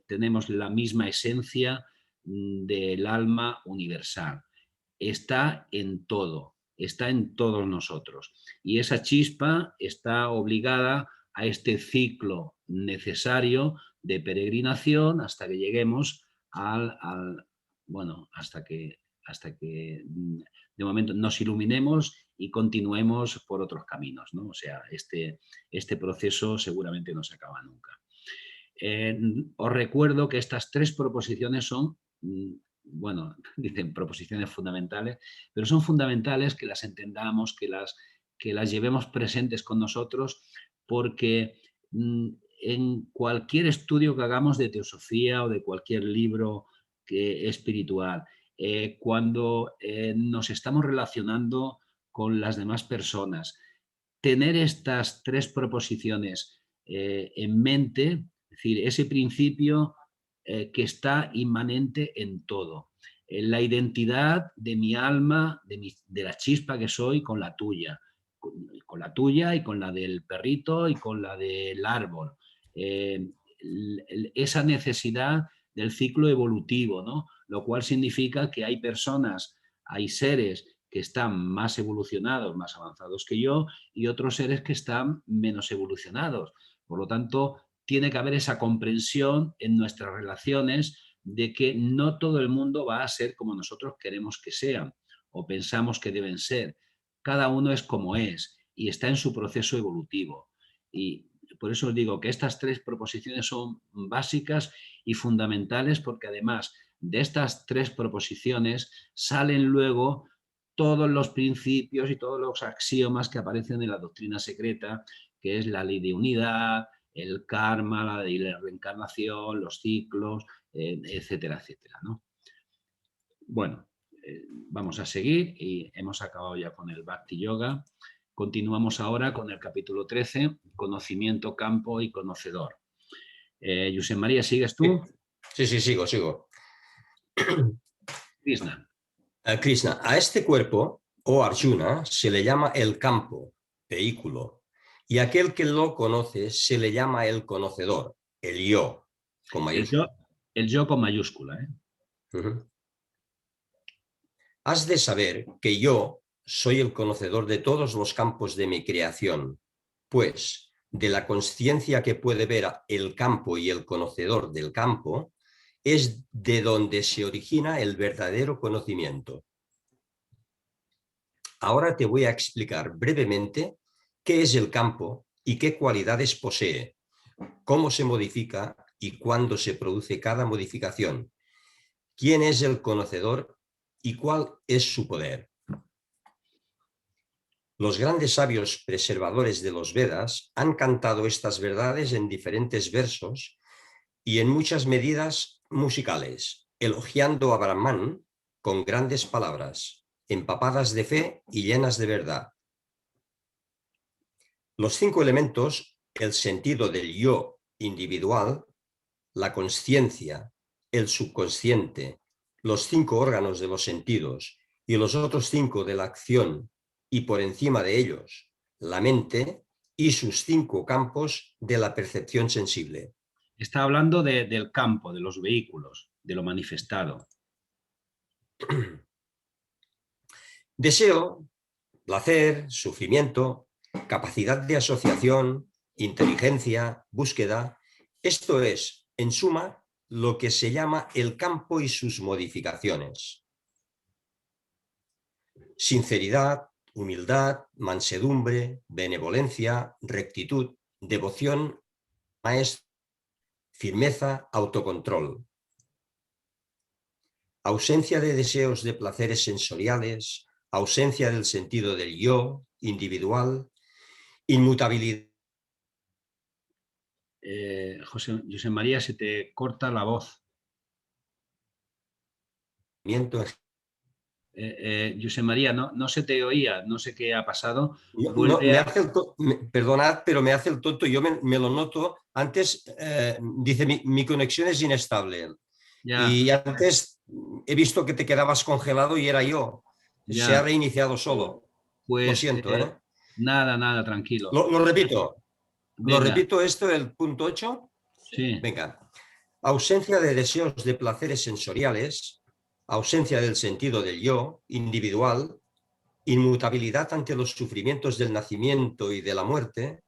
tenemos la misma esencia del alma universal. Está en todo, está en todos nosotros. Y esa chispa está obligada a este ciclo necesario de peregrinación hasta que lleguemos hasta que de momento nos iluminemos y continuemos por otros caminos, ¿no? O sea, este proceso seguramente no se acaba nunca. Os recuerdo que estas tres proposiciones son, bueno, dicen proposiciones fundamentales, pero son fundamentales que las entendamos, que las llevemos presentes con nosotros, porque en cualquier estudio que hagamos de teosofía o de cualquier libro espiritual, cuando nos estamos relacionando con las demás personas, tener estas tres proposiciones en mente, es decir, ese principio que está inmanente en todo. La identidad de mi alma, de la chispa que soy con la tuya, con la tuya y con la del perrito y con la del árbol. Esa necesidad del ciclo evolutivo, ¿no? Lo cual significa que hay personas, hay seres que están más evolucionados, más avanzados que yo, y otros seres que están menos evolucionados. Por lo tanto, tiene que haber esa comprensión en nuestras relaciones de que no todo el mundo va a ser como nosotros queremos que sean o pensamos que deben ser. Cada uno es como es y está en su proceso evolutivo. Y por eso os digo que estas tres proposiciones son básicas y fundamentales, porque además de estas tres proposiciones salen luego todos los principios y todos los axiomas que aparecen en la doctrina secreta, que es la ley de unidad, el karma, la ley de la reencarnación, los ciclos, etcétera, etcétera, ¿no? Bueno, vamos a seguir y hemos acabado ya con el Bhakti Yoga. Continuamos ahora con el capítulo 13, conocimiento, campo y conocedor. José María, ¿sigues tú? Sí, sigo. Krishna. Krishna, a este cuerpo, o Arjuna, se le llama el campo, vehículo, y aquel que lo conoce se le llama el conocedor, el yo, con mayúscula. El yo con mayúscula. Has de saber que yo soy el conocedor de todos los campos de mi creación, pues de la consciencia que puede ver el campo y el conocedor del campo, es de donde se origina el verdadero conocimiento. Ahora te voy a explicar brevemente qué es el campo y qué cualidades posee, cómo se modifica y cuándo se produce cada modificación, quién es el conocedor y cuál es su poder. Los grandes sabios preservadores de los Vedas han cantado estas verdades en diferentes versos y en muchas medidas musicales, elogiando a Brahman con grandes palabras, empapadas de fe y llenas de verdad. Los 5 elementos, el sentido del yo individual, la consciencia, el subconsciente, los 5 órganos de los sentidos y los otros 5 de la acción, y por encima de ellos, la mente y sus 5 campos de la percepción sensible. Está hablando del campo, de los vehículos, de lo manifestado. Deseo, placer, sufrimiento, capacidad de asociación, inteligencia, búsqueda. Esto es, en suma, lo que se llama el campo y sus modificaciones. Sinceridad, humildad, mansedumbre, benevolencia, rectitud, devoción, maestro, firmeza, autocontrol. Ausencia de deseos de placeres sensoriales, ausencia del sentido del yo individual, inmutabilidad. José María, se te corta la voz. José María, no se te oía, no sé qué ha pasado. Perdonad, pero me hace el tonto, yo me lo noto. Antes dice mi conexión es inestable. Ya. Y antes he visto que te quedabas congelado y era yo. Ya. Se ha reiniciado solo. Pues, lo siento. Nada, tranquilo. Lo repito. Venga. Lo repito esto, el punto 8. Sí. Venga. Ausencia de deseos de placeres sensoriales, ausencia del sentido del yo individual, inmutabilidad ante los sufrimientos del nacimiento y de la muerte,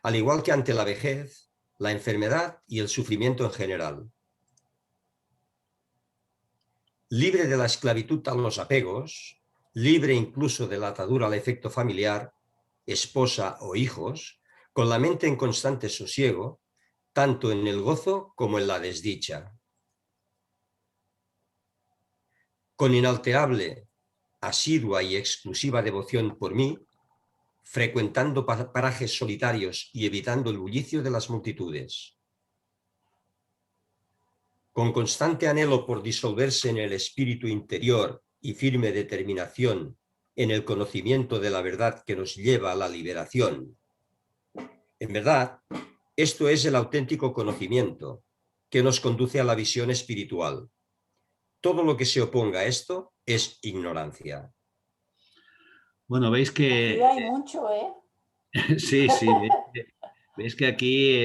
al igual que ante la vejez, la enfermedad y el sufrimiento en general. Libre de la esclavitud a los apegos, libre incluso de la atadura al efecto familiar, esposa o hijos, con la mente en constante sosiego, tanto en el gozo como en la desdicha. Con inalterable, asidua y exclusiva devoción por mí, frecuentando parajes solitarios y evitando el bullicio de las multitudes. Con constante anhelo por disolverse en el espíritu interior y firme determinación en el conocimiento de la verdad que nos lleva a la liberación. En verdad, esto es el auténtico conocimiento que nos conduce a la visión espiritual. Todo lo que se oponga a esto es ignorancia. Bueno, veis que... Aquí hay mucho, ¿eh? Sí. Veis que aquí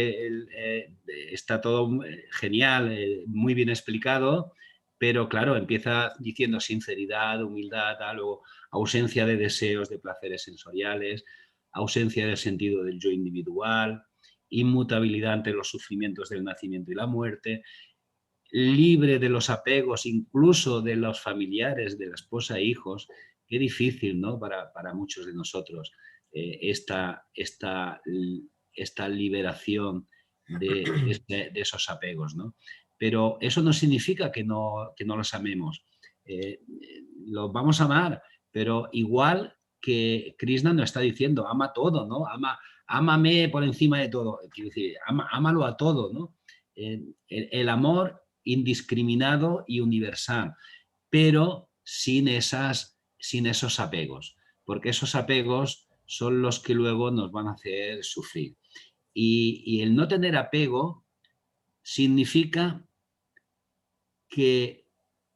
está todo genial, muy bien explicado, pero claro, empieza diciendo sinceridad, humildad, luego ausencia de deseos de placeres sensoriales, ausencia del sentido del yo individual, inmutabilidad ante los sufrimientos del nacimiento y la muerte, libre de los apegos, incluso de los familiares, de la esposa e hijos. Qué difícil, ¿no? Para muchos de nosotros esta liberación de esos apegos, ¿no? Pero eso no significa que no los amemos. Los vamos a amar, pero igual que Krishna nos está diciendo, ama todo, ¿no? Ámame por encima de todo. Quiero decir, ámalo a todo, ¿no? El amor indiscriminado y universal, pero sin esos apegos, porque esos apegos son los que luego nos van a hacer sufrir. Y el no tener apego significa que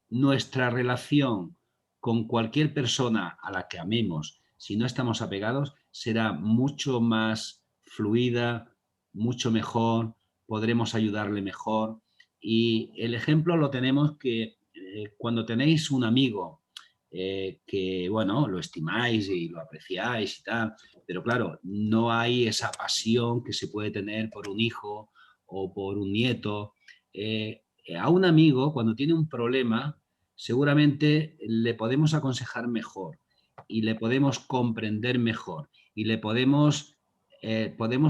nuestra relación con cualquier persona a la que amemos, si no estamos apegados, será mucho más fluida, mucho mejor, podremos ayudarle mejor. Y el ejemplo lo tenemos que cuando tenéis un amigo que, bueno, lo estimáis y lo apreciáis y tal, pero claro, no hay esa pasión que se puede tener por un hijo o por un nieto. A un amigo, cuando tiene un problema, seguramente le podemos aconsejar mejor y le podemos comprender mejor y le podemos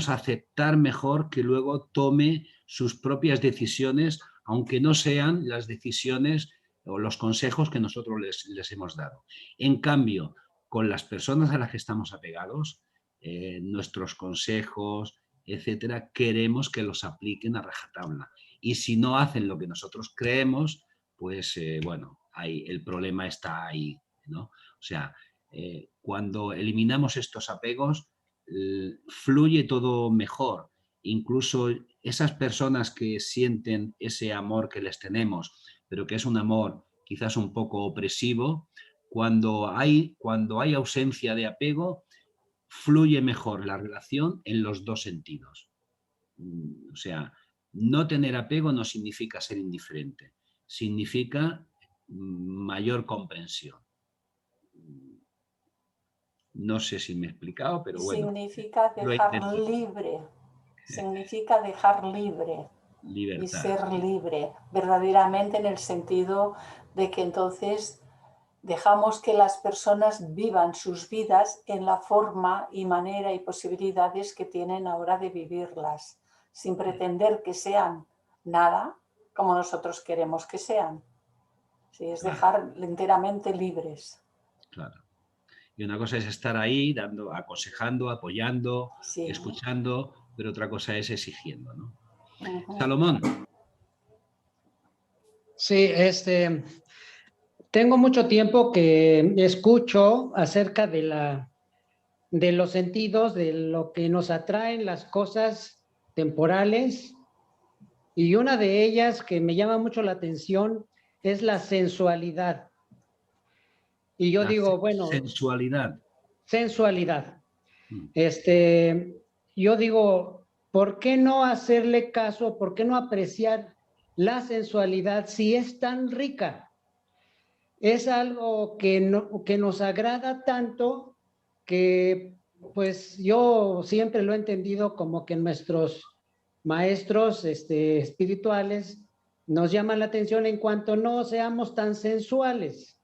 aceptar mejor que luego tome sus propias decisiones, aunque no sean las decisiones o los consejos que nosotros les hemos dado. En cambio, con las personas a las que estamos apegados, nuestros consejos, etcétera, queremos que los apliquen a rajatabla. Y si no hacen lo que nosotros creemos, pues bueno, el problema está ahí, ¿no? O sea, cuando eliminamos estos apegos, fluye todo mejor. Incluso esas personas que sienten ese amor que les tenemos, pero que es un amor quizás un poco opresivo, cuando hay ausencia de apego, fluye mejor la relación en los dos sentidos. O sea, no tener apego no significa ser indiferente, significa mayor comprensión. No sé si me he explicado, pero bueno. Significa dejar libre, significa dejar libre. Libertad. Y ser libre, verdaderamente, en el sentido de que entonces dejamos que las personas vivan sus vidas en la forma y manera y posibilidades que tienen ahora de vivirlas, sin pretender que sean nada como nosotros queremos que sean. Sí, es dejar enteramente libres. Claro. Y una cosa es estar ahí, aconsejando, apoyando, sí, escuchando, pero otra cosa es exigiendo, ¿no? Salomón. Sí, tengo mucho tiempo que escucho acerca de los sentidos, de lo que nos atraen las cosas temporales, y una de ellas que me llama mucho la atención es la sensualidad. Y yo digo, bueno... Sensualidad. Sensualidad. Yo digo, ¿por qué no hacerle caso, por qué no apreciar la sensualidad si es tan rica? Es algo que nos agrada tanto que pues yo siempre lo he entendido como que nuestros maestros espirituales nos llaman la atención en cuanto no seamos tan sensuales.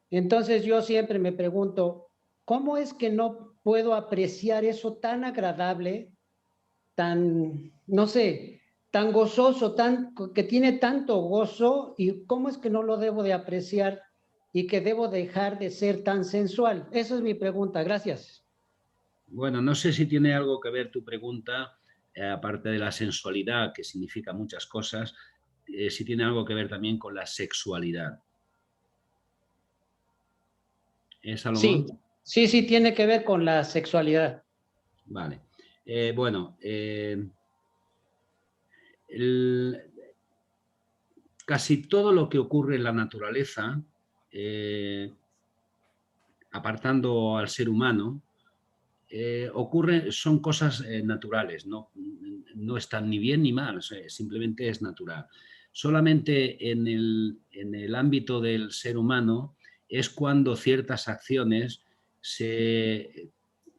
Entonces yo siempre me pregunto, ¿cómo es que no puedo apreciar eso tan agradable, tan, no sé, tan gozoso, que tiene tanto gozo, y cómo es que no lo debo de apreciar y que debo dejar de ser tan sensual? Esa es mi pregunta. Gracias. Bueno, no sé si tiene algo que ver tu pregunta, aparte de la sensualidad, que significa muchas cosas, si tiene algo que ver también con la sexualidad. Sí, sí, tiene que ver con la sexualidad. Vale. Bueno, casi todo lo que ocurre en la naturaleza, apartando al ser humano, son cosas naturales, no están ni bien ni mal, simplemente es natural. Solamente en el ámbito del ser humano es cuando ciertas acciones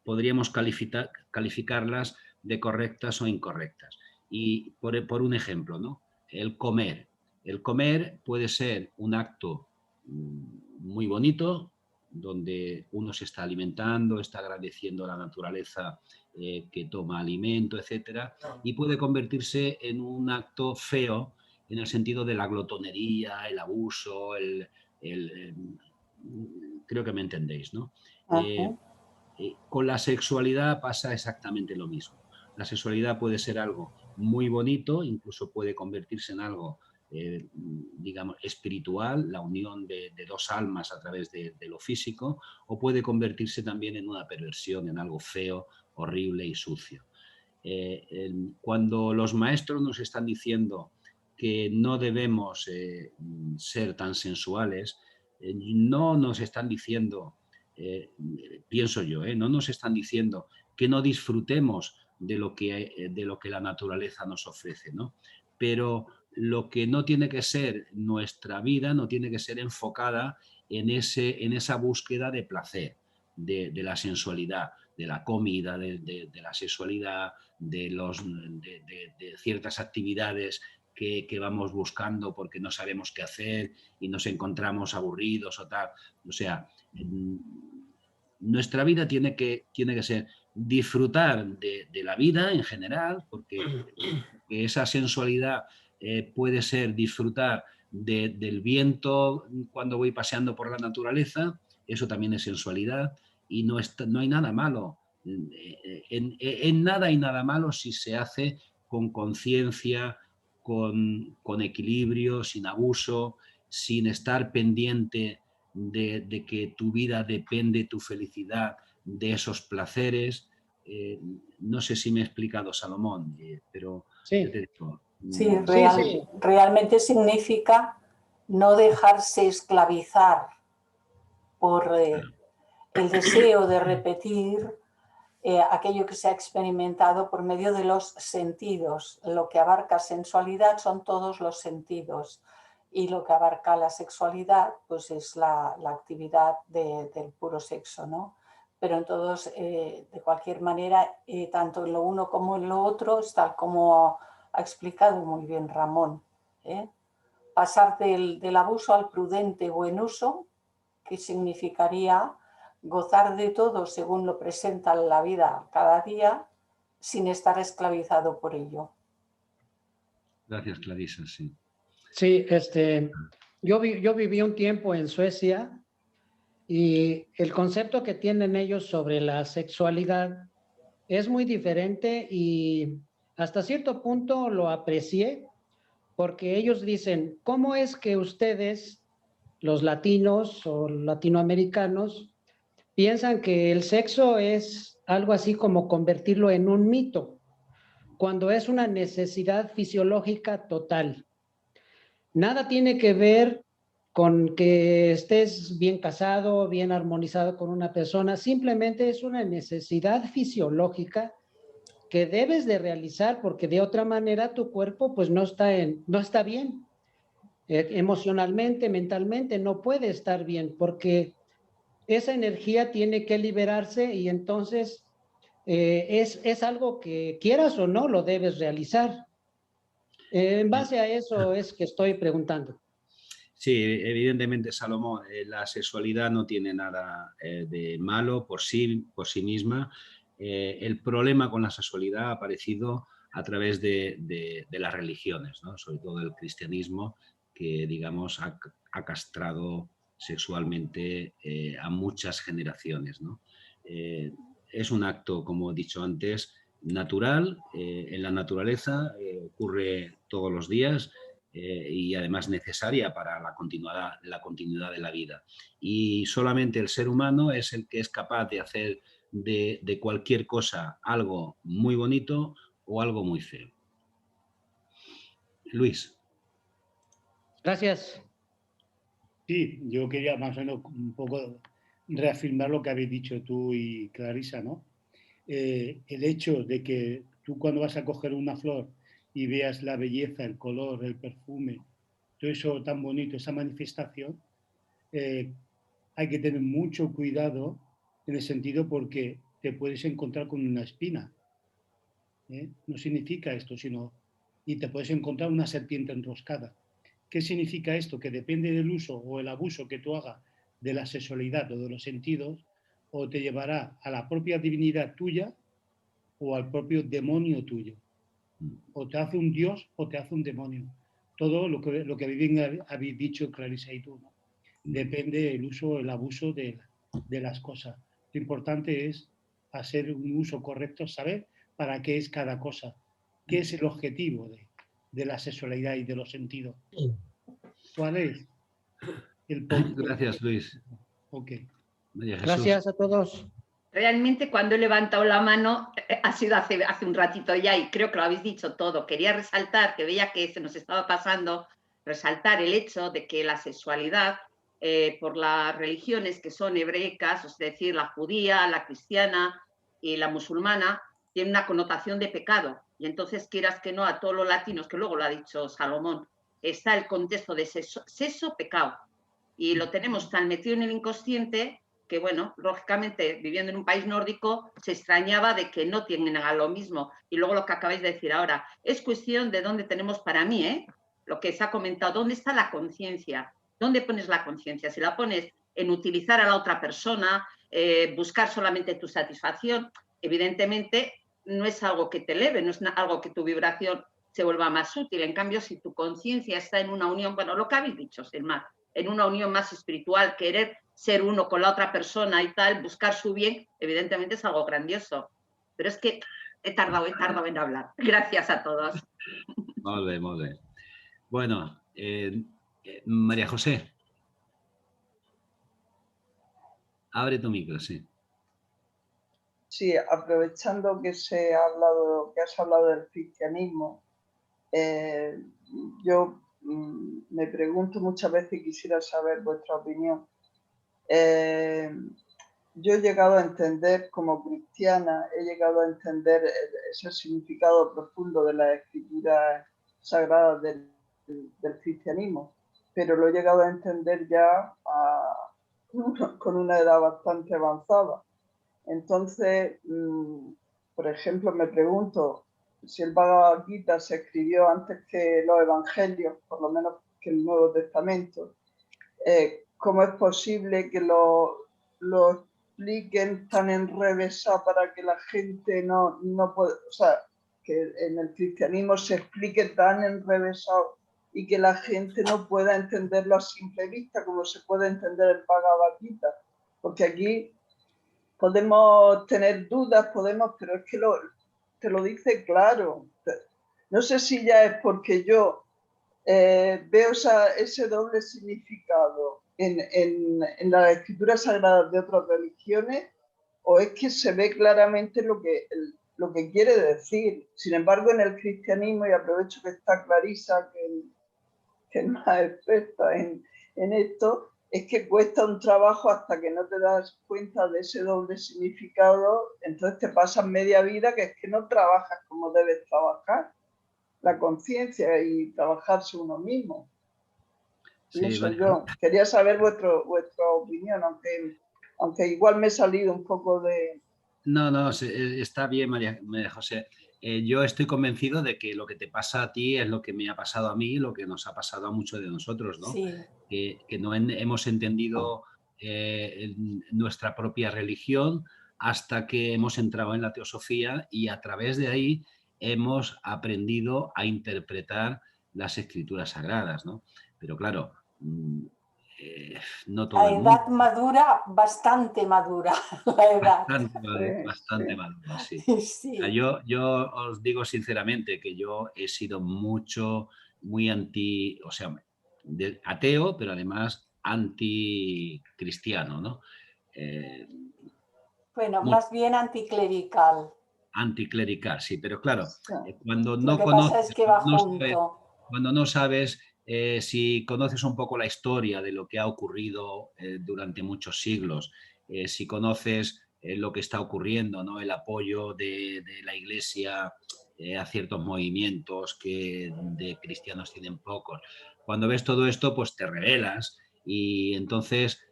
podríamos calificarlas de correctas o incorrectas. Y por un ejemplo, ¿no? El comer. El comer puede ser un acto muy bonito, donde uno se está alimentando, está agradeciendo a la naturaleza que toma alimento, etcétera, y puede convertirse en un acto feo en el sentido de la glotonería, el abuso, creo que me entendéis, ¿no? Con la sexualidad pasa exactamente lo mismo. La sexualidad puede ser algo muy bonito, incluso puede convertirse en algo digamos, espiritual, la unión de dos almas a través de lo físico, o puede convertirse también en una perversión, en algo feo, horrible y sucio. Cuando los maestros nos están diciendo que no debemos ser tan sensuales, no nos están diciendo, pienso yo, no nos están diciendo que no disfrutemos de lo que la naturaleza nos ofrece, ¿no? Pero lo que no tiene que ser nuestra vida, no tiene que ser enfocada en esa búsqueda de placer, de la sensualidad, de la comida, de la sexualidad, de ciertas actividades que vamos buscando porque no sabemos qué hacer y nos encontramos aburridos o tal. O sea, nuestra vida tiene que ser disfrutar de la vida en general, porque esa sensualidad puede ser disfrutar del viento cuando voy paseando por la naturaleza, eso también es sensualidad y no hay nada malo. En nada hay nada malo si se hace con conciencia, con equilibrio, sin abuso, sin estar pendiente de que tu vida depende, tu felicidad, de esos placeres. No sé si me he explicado, Salomón, pero sí. ya te digo, Sí, sí. realmente significa no dejarse esclavizar por el deseo de repetir aquello que se ha experimentado por medio de los sentidos. Lo que abarca sensualidad son todos los sentidos y lo que abarca la sexualidad pues es la actividad del puro sexo, ¿no? Pero en todos, de cualquier manera, tanto en lo uno como en lo otro, es tal como ha explicado muy bien Ramón, ¿eh? Pasar del abuso al prudente buen uso, que significaría gozar de todo según lo presenta la vida cada día, sin estar esclavizado por ello. Gracias, Clarisa, sí. Sí, yo viví un tiempo en Suecia y el concepto que tienen ellos sobre la sexualidad es muy diferente y hasta cierto punto lo aprecié porque ellos dicen, ¿cómo es que ustedes, los latinos o latinoamericanos, piensan que el sexo es algo así como convertirlo en un mito, cuando es una necesidad fisiológica total? Nada tiene que ver con que estés bien casado, bien armonizado con una persona, simplemente es una necesidad fisiológica que debes de realizar porque de otra manera tu cuerpo pues no está bien. Emocionalmente, mentalmente no puede estar bien porque esa energía tiene que liberarse y entonces es algo que quieras o no lo debes realizar. En base a eso es que estoy preguntando. Sí, evidentemente, Salomón, la sexualidad no tiene nada de malo por sí misma. El problema con la sexualidad ha aparecido a través de las religiones, ¿no? Sobre todo el cristianismo, que digamos ha castrado sexualmente a muchas generaciones, ¿no? Es un acto, como he dicho antes, natural, en la naturaleza, ocurre todos los días. Y además necesaria para la continuidad de la vida. Y solamente el ser humano es el que es capaz de hacer de cualquier cosa algo muy bonito o algo muy feo. Luis. Gracias. Sí, yo quería más o menos un poco reafirmar lo que habéis dicho tú y Clarisa, ¿no? El hecho de que tú cuando vas a coger una flor y veas la belleza, el color, el perfume, todo eso tan bonito, esa manifestación, hay que tener mucho cuidado en el sentido porque te puedes encontrar con una espina. No significa esto, sino y te puedes encontrar una serpiente enroscada. ¿Qué significa esto? Que depende del uso o el abuso que tú hagas de la sexualidad o de los sentidos, o te llevará a la propia divinidad tuya o al propio demonio tuyo. O te hace un dios o te hace un demonio. Todo lo que bien habéis dicho Clarisa y tú, ¿no? Depende del uso o el abuso de las cosas. Lo importante es hacer un uso correcto, saber para qué es cada cosa, qué es el objetivo de la sexualidad y de los sentidos. ¿Cuál es? Gracias, Luis. Ok. Gracias a todos. Realmente cuando he levantado la mano ha sido hace un ratito ya y creo que lo habéis dicho todo. Quería resaltar, que veía que se nos estaba pasando, resaltar el hecho de que la sexualidad por las religiones que son hebreicas, es decir, la judía, la cristiana y la musulmana, tiene una connotación de pecado. Y entonces, quieras que no, a todos los latinos, que luego lo ha dicho Salomón, está el contexto de sexo, pecado. Y lo tenemos tan metido en el inconsciente que, bueno, lógicamente, viviendo en un país nórdico, se extrañaba de que no tienen lo mismo. Y luego lo que acabáis de decir ahora, es cuestión de dónde tenemos para mí, lo que se ha comentado, ¿dónde está la conciencia? ¿Dónde pones la conciencia? Si la pones en utilizar a la otra persona, buscar solamente tu satisfacción, evidentemente no es algo que te eleve, no es algo que tu vibración se vuelva más útil. En cambio, si tu conciencia está en una unión, bueno, lo que habéis dicho, sin más, en una unión más espiritual, querer ser uno con la otra persona y tal, buscar su bien, evidentemente es algo grandioso. Pero es que he tardado en hablar. Gracias a todos. Molt bé, molt bé. Bueno, María José. Abre tu micro, sí. Sí, aprovechando que has hablado del cristianismo, yo me pregunto muchas veces y quisiera saber vuestra opinión. Yo he llegado a entender, como cristiana, ese significado profundo de las escrituras sagradas del cristianismo, pero lo he llegado a entender ya con una edad bastante avanzada. Entonces, por ejemplo, me pregunto si el Bhagavad Gita se escribió antes que los evangelios, por lo menos que el Nuevo Testamento. ¿Cómo es posible que lo expliquen tan enrevesado para que la gente no pueda, o sea, que en el cristianismo se explique tan enrevesado y que la gente no pueda entenderlo a simple vista como se puede entender el Bhagavad Gita? Porque aquí podemos tener dudas, pero es que te lo dice claro. No sé si ya es porque yo veo ese doble significado en las escrituras sagradas de otras religiones, o es que se ve claramente lo que quiere decir. Sin embargo, en el cristianismo, y aprovecho que está Clarisa, que es más experta en esto, es que cuesta un trabajo hasta que no te das cuenta de ese doble significado. Entonces te pasas media vida que es que no trabajas como debes trabajar la conciencia y trabajarse uno mismo. Pienso yo. Quería saber vuestra opinión, aunque igual me he salido un poco de... No, está bien, María José. Yo estoy convencido de que lo que te pasa a ti es lo que me ha pasado a mí, lo que nos ha pasado a muchos de nosotros, ¿no? Sí. Que no hemos entendido nuestra propia religión hasta que hemos entrado en la teosofía, y a través de ahí hemos aprendido a interpretar las escrituras sagradas, ¿no? Pero claro, no todo el mundo. La edad madura, bastante madura, la edad. Bastante madura, sí. Sí. O sea, yo os digo sinceramente que yo he sido muy ateo, pero además anticristiano, ¿no? Bueno, más bien anticlerical. Anticlerical, sí, pero claro, cuando Lo que pasa es que va junto. Cuando no sabes, si conoces un poco la historia de lo que ha ocurrido durante muchos siglos, si conoces lo que está ocurriendo, ¿no? El apoyo de la Iglesia a ciertos movimientos que de cristianos tienen pocos. Cuando ves todo esto, pues te rebelas y entonces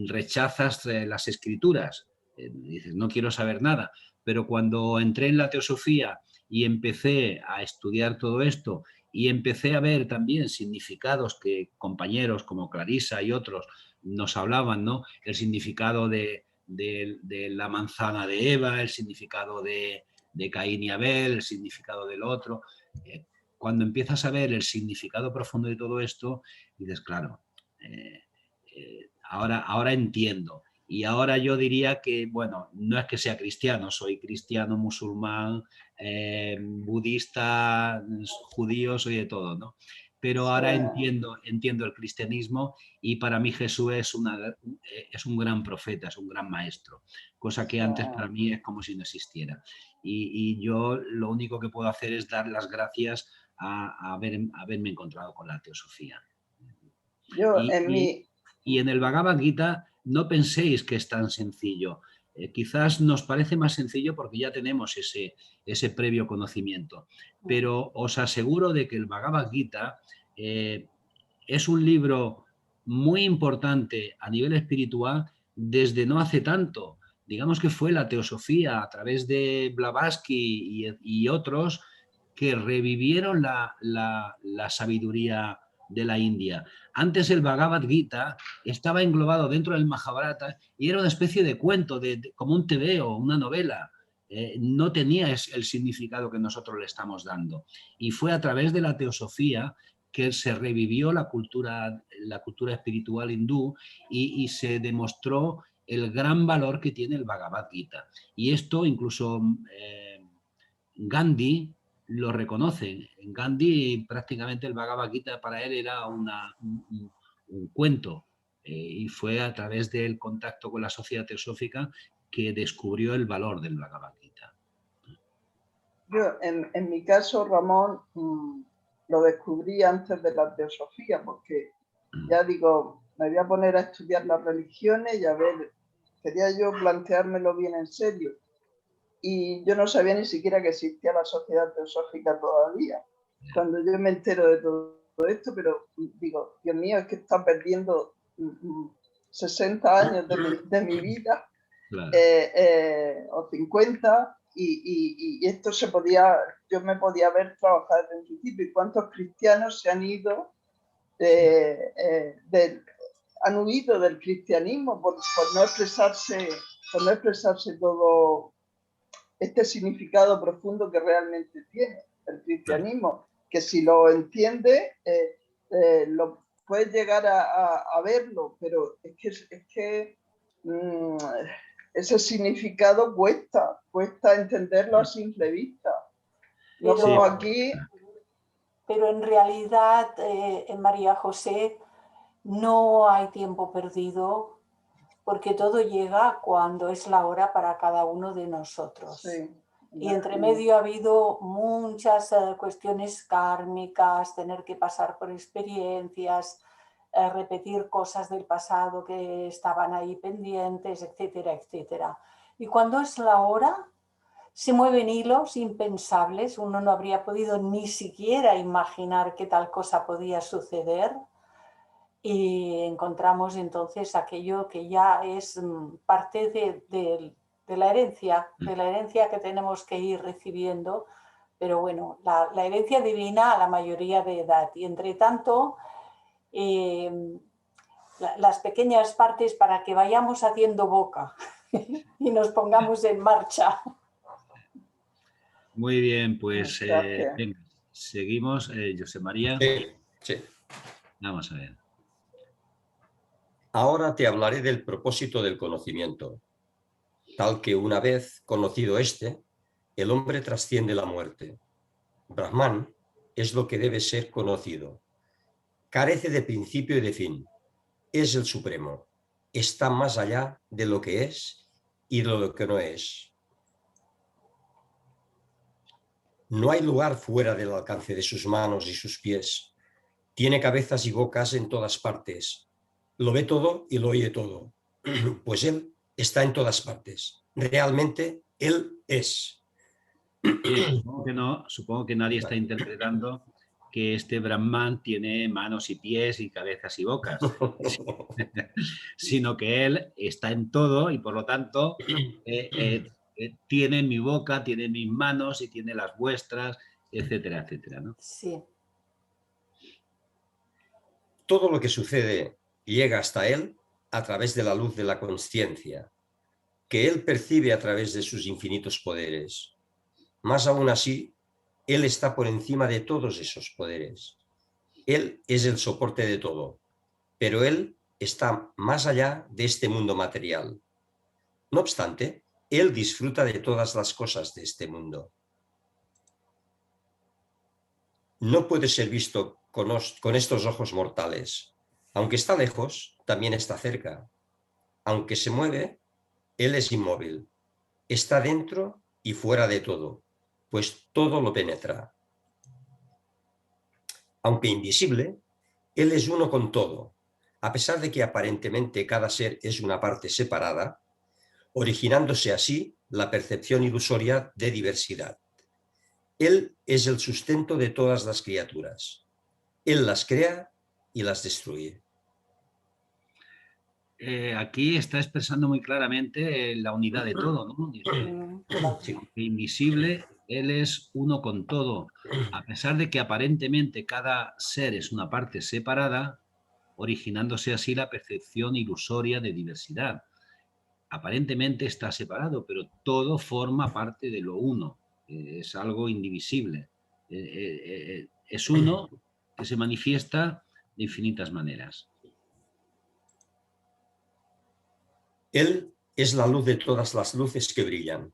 rechazas las escrituras. Dices, no quiero saber nada. Pero cuando entré en la teosofía y empecé a estudiar todo esto y empecé a ver también significados que compañeros como Clarisa y otros nos hablaban, ¿no? El significado de la manzana de Eva, el significado de Caín y Abel, el significado del otro. Cuando empiezas a ver el significado profundo de todo esto, dices, claro, ahora entiendo. Y ahora yo diría que, bueno, no es que sea cristiano, soy cristiano, musulmán, budista, judío, soy de todo, ¿no? Pero ahora entiendo el cristianismo, y para mí Jesús es un gran profeta, es un gran maestro, cosa que antes para mí es como si no existiera. Y yo lo único que puedo hacer es dar las gracias a haberme encontrado con la teosofía. Y en el Bhagavad Gita no penséis que es tan sencillo. Quizás nos parece más sencillo porque ya tenemos ese previo conocimiento, pero os aseguro de que el Bhagavad Gita es un libro muy importante a nivel espiritual desde no hace tanto. Digamos que fue la teosofía a través de Blavatsky y otros que revivieron la sabiduría de la India. Antes el Bhagavad Gita estaba englobado dentro del Mahabharata y era una especie de cuento, como un tebeo, una novela. No tenía el significado que nosotros le estamos dando. Y fue a través de la teosofía que se revivió la cultura espiritual hindú y se demostró el gran valor que tiene el Bhagavad Gita. Y esto incluso Gandhi lo reconoce. En Gandhi prácticamente el Bhagavad Gita para él era un cuento, y fue a través del contacto con la sociedad teosófica que descubrió el valor del Bhagavad Gita. Yo, en mi caso, Ramón, lo descubrí antes de la teosofía, porque ya digo, me voy a poner a estudiar las religiones y a ver, quería yo planteármelo bien en serio. Y yo no sabía ni siquiera que existía la sociedad teosófica todavía. Cuando yo me entero de todo esto, pero digo, Dios mío, es que está perdiendo 60 años de mi vida, claro. O 50, y esto se podía, yo me podía ver trabajar desde el principio. ¿Y cuántos cristianos se han ido, han huido del cristianismo por no expresarse todo este significado profundo que realmente tiene el cristianismo, que si lo entiende, lo puedes llegar a verlo, pero es que ese significado cuesta entenderlo a simple vista. No Pero, como aquí. Pero en realidad, María José, no hay tiempo perdido, porque todo llega cuando es la hora para cada uno de nosotros. Sí. Y entre medio ha habido muchas cuestiones kármicas, tener que pasar por experiencias, repetir cosas del pasado que estaban ahí pendientes, etcétera, etcétera. Y cuando es la hora, se mueven hilos impensables. Uno no habría podido ni siquiera imaginar que tal cosa podía suceder. Y encontramos entonces aquello que ya es parte de la herencia que tenemos que ir recibiendo, pero bueno, la herencia divina a la mayoría de edad. Y entre tanto, las pequeñas partes para que vayamos haciendo boca y nos pongamos en marcha. Muy bien, pues venga, seguimos. José María. Sí. Vamos a ver. Ahora te hablaré del propósito del conocimiento, tal que una vez conocido este, el hombre trasciende la muerte. Brahman es lo que debe ser conocido. Carece de principio y de fin. Es el supremo. Está más allá de lo que es y de lo que no es. No hay lugar fuera del alcance de sus manos y sus pies. Tiene cabezas y bocas en todas partes. Lo ve todo y lo oye todo. Pues él está en todas partes. Realmente él es. Supongo que nadie está interpretando que este Brahman tiene manos y pies y cabezas y bocas, sino que él está en todo y por lo tanto tiene mi boca, tiene mis manos y tiene las vuestras, etcétera, etcétera, ¿no? Sí. Todo lo que sucede llega hasta él a través de la luz de la consciencia, que él percibe a través de sus infinitos poderes. Más aún así, él está por encima de todos esos poderes. Él es el soporte de todo, pero él está más allá de este mundo material. No obstante, él disfruta de todas las cosas de este mundo. No puede ser visto con estos ojos mortales. Aunque está lejos, también está cerca. Aunque se mueve, él es inmóvil. Está dentro y fuera de todo, pues todo lo penetra. Aunque invisible, él es uno con todo. A pesar de que aparentemente cada ser es una parte separada, originándose así la percepción ilusoria de diversidad. Él es el sustento de todas las criaturas. Él las crea y las destruye. Aquí está expresando muy claramente la unidad de todo, ¿no? Dice, invisible, él es uno con todo. A pesar de que aparentemente cada ser es una parte separada, originándose así la percepción ilusoria de diversidad. Aparentemente está separado, pero todo forma parte de lo uno. Es algo indivisible. Es uno, que se manifiesta de infinitas maneras. Él es la luz de todas las luces que brillan,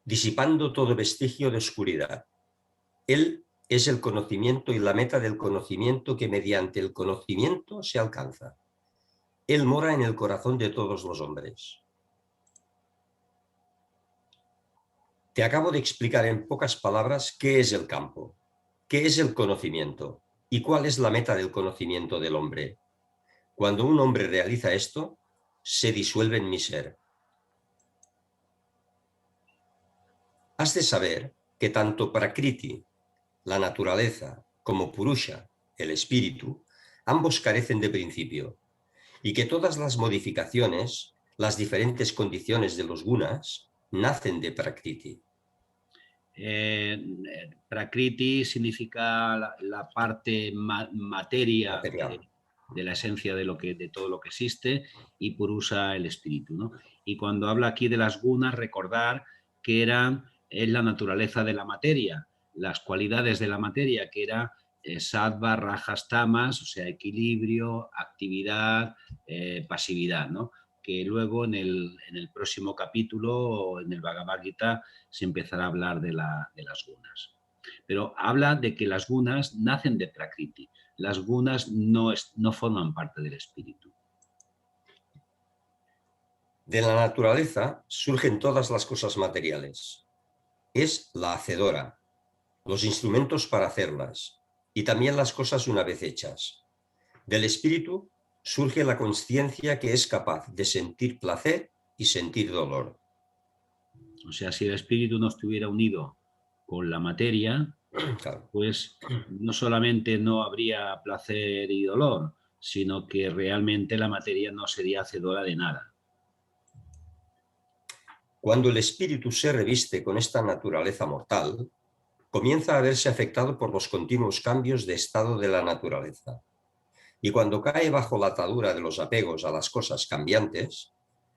disipando todo vestigio de oscuridad. Él es el conocimiento y la meta del conocimiento que mediante el conocimiento se alcanza. Él mora en el corazón de todos los hombres. Te acabo de explicar en pocas palabras qué es el campo, qué es el conocimiento y cuál es la meta del conocimiento del hombre. Cuando un hombre realiza esto, se disuelve en mi ser. Has de saber que tanto Prakriti, la naturaleza, como Purusha, el espíritu, ambos carecen de principio, y que todas las modificaciones, las diferentes condiciones de los gunas, nacen de Prakriti. Prakriti significa la parte materia de la esencia de todo lo que existe, y Purusha el espíritu, ¿no? Y cuando habla aquí de las gunas, recordar que es la naturaleza de la materia, las cualidades de la materia, que era sattva, rajas, tamas, o sea, equilibrio, actividad, pasividad, ¿no? Que luego en el próximo capítulo, en el Bhagavad Gita, se empezará a hablar de las gunas. Pero habla de que las gunas nacen de Prakriti. Las gunas no forman parte del espíritu. De la naturaleza surgen todas las cosas materiales. Es la hacedora, los instrumentos para hacerlas, y también las cosas una vez hechas. Del espíritu surge la conciencia que es capaz de sentir placer y sentir dolor. O sea, si el espíritu no estuviera unido con la materia, claro, pues no solamente no habría placer y dolor, sino que realmente la materia no sería hacedora de nada. Cuando el espíritu se reviste con esta naturaleza mortal, comienza a verse afectado por los continuos cambios de estado de la naturaleza. Y cuando cae bajo la atadura de los apegos a las cosas cambiantes,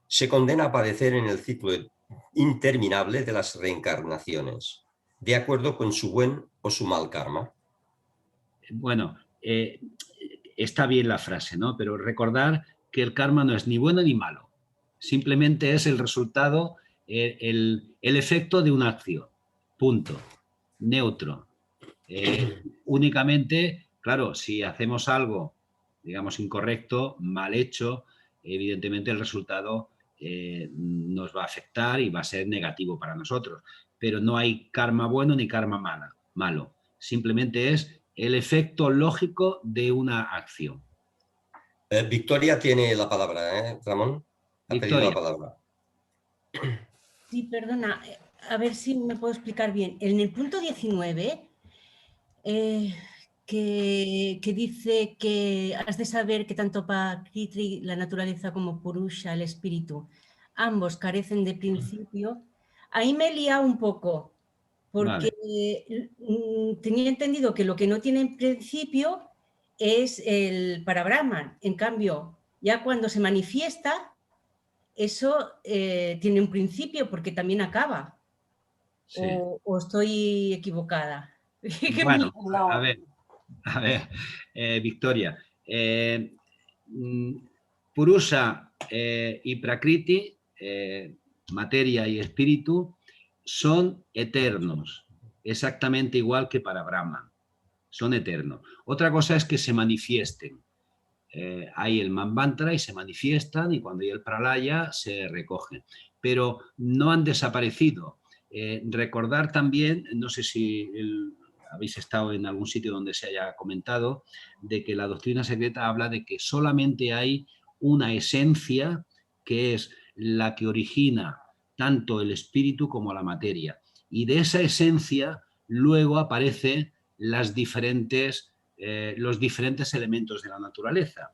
se condena a padecer en el ciclo interminable de las reencarnaciones, de acuerdo con su buen o su mal karma. Bueno, está bien la frase, ¿no? Pero recordar que el karma no es ni bueno ni malo. Simplemente es el resultado, el efecto de una acción. Punto. Neutro. Únicamente, claro, si hacemos algo, digamos, incorrecto, mal hecho, evidentemente el resultado nos va a afectar y va a ser negativo para nosotros. Pero no hay karma bueno ni karma malo. Simplemente es el efecto lógico de una acción. Victoria tiene la palabra, Ramón. Ha pedido la palabra. Sí, perdona, a ver si me puedo explicar bien. En el punto 19, que dice que has de saber que tanto Prakriti, la naturaleza, como Purusha, el espíritu, ambos carecen de principio, ahí me he liado un poco, porque tenía entendido que lo que no tiene principio es el Parabrahman. En cambio, ya cuando se manifiesta, eso tiene un principio porque también acaba. Sí. ¿O estoy equivocada? Bueno, a ver, Victoria. Purusha y Prakriti, materia y espíritu, son eternos, exactamente igual que para Brahma. Son eternos. Otra cosa es que se manifiesten. Hay el Manvantara y se manifiestan, y cuando hay el Pralaya se recogen. Pero no han desaparecido. Recordar también, no sé si habéis estado en algún sitio donde se haya comentado, de que la doctrina secreta habla de que solamente hay una esencia que es la que origina tanto el espíritu como la materia. Y de esa esencia luego aparecen los diferentes elementos de la naturaleza.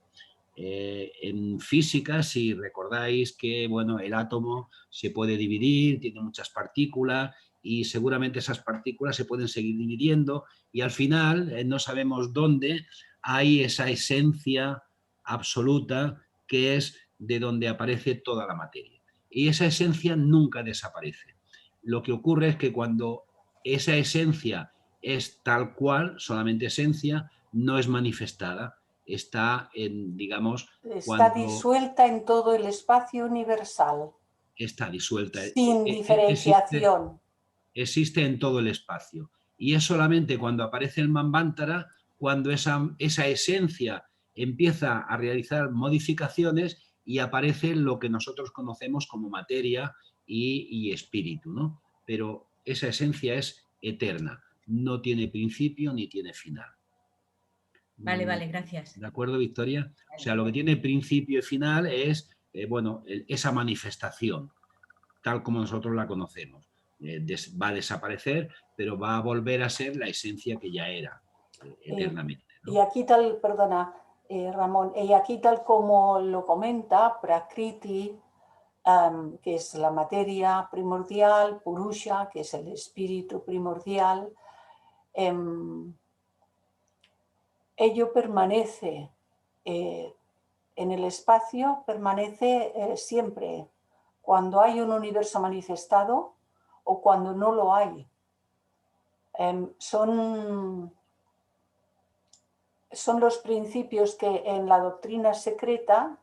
En física, si recordáis que bueno, el átomo se puede dividir, tiene muchas partículas y seguramente esas partículas se pueden seguir dividiendo y al final no sabemos dónde hay esa esencia absoluta que es de donde aparece toda la materia. Y esa esencia nunca desaparece. Lo que ocurre es que cuando esa esencia es tal cual, solamente esencia, no es manifestada, está en, digamos, está disuelta en todo el espacio universal. Está disuelta. Sin diferenciación. Existe en todo el espacio. Y es solamente cuando aparece el Manvantara, cuando esa esencia empieza a realizar modificaciones y aparece lo que nosotros conocemos como materia y espíritu, ¿no? Pero esa esencia es eterna, no tiene principio ni tiene final. Vale, vale, gracias. ¿De acuerdo, Victoria? O sea, lo que tiene principio y final es, bueno, esa manifestación, tal como nosotros la conocemos. Va a desaparecer, pero va a volver a ser la esencia que ya era eternamente, ¿no? Y aquí tal, perdona, Ramón, y aquí tal como lo comenta Prakriti, que es la materia primordial, Purusha, que es el espíritu primordial, ello permanece en el espacio, permanece siempre, cuando hay un universo manifestado o cuando no lo hay. Son los principios que en la doctrina secreta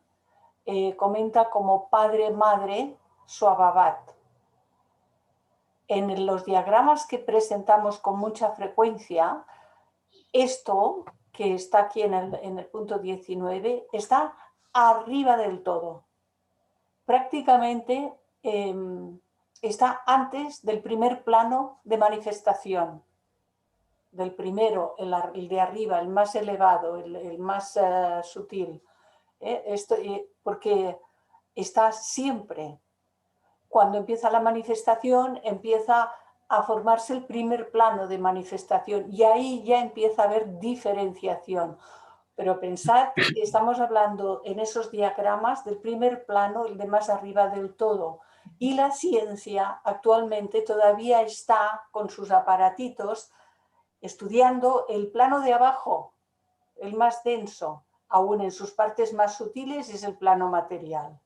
comenta como padre-madre Swabhavat. En los diagramas que presentamos con mucha frecuencia, esto que está aquí en el punto 19 está arriba del todo. Prácticamente está antes del primer plano de manifestación. Del primero, el de arriba, el más elevado, el más sutil. Porque está siempre. Cuando empieza la manifestación, empieza a formarse el primer plano de manifestación y ahí ya empieza a haber diferenciación. Pero pensad que estamos hablando en esos diagramas del primer plano, el de más arriba del todo. Y la ciencia actualmente todavía está con sus aparatitos estudiando el plano de abajo, el más denso, aún en sus partes más sutiles es el plano material,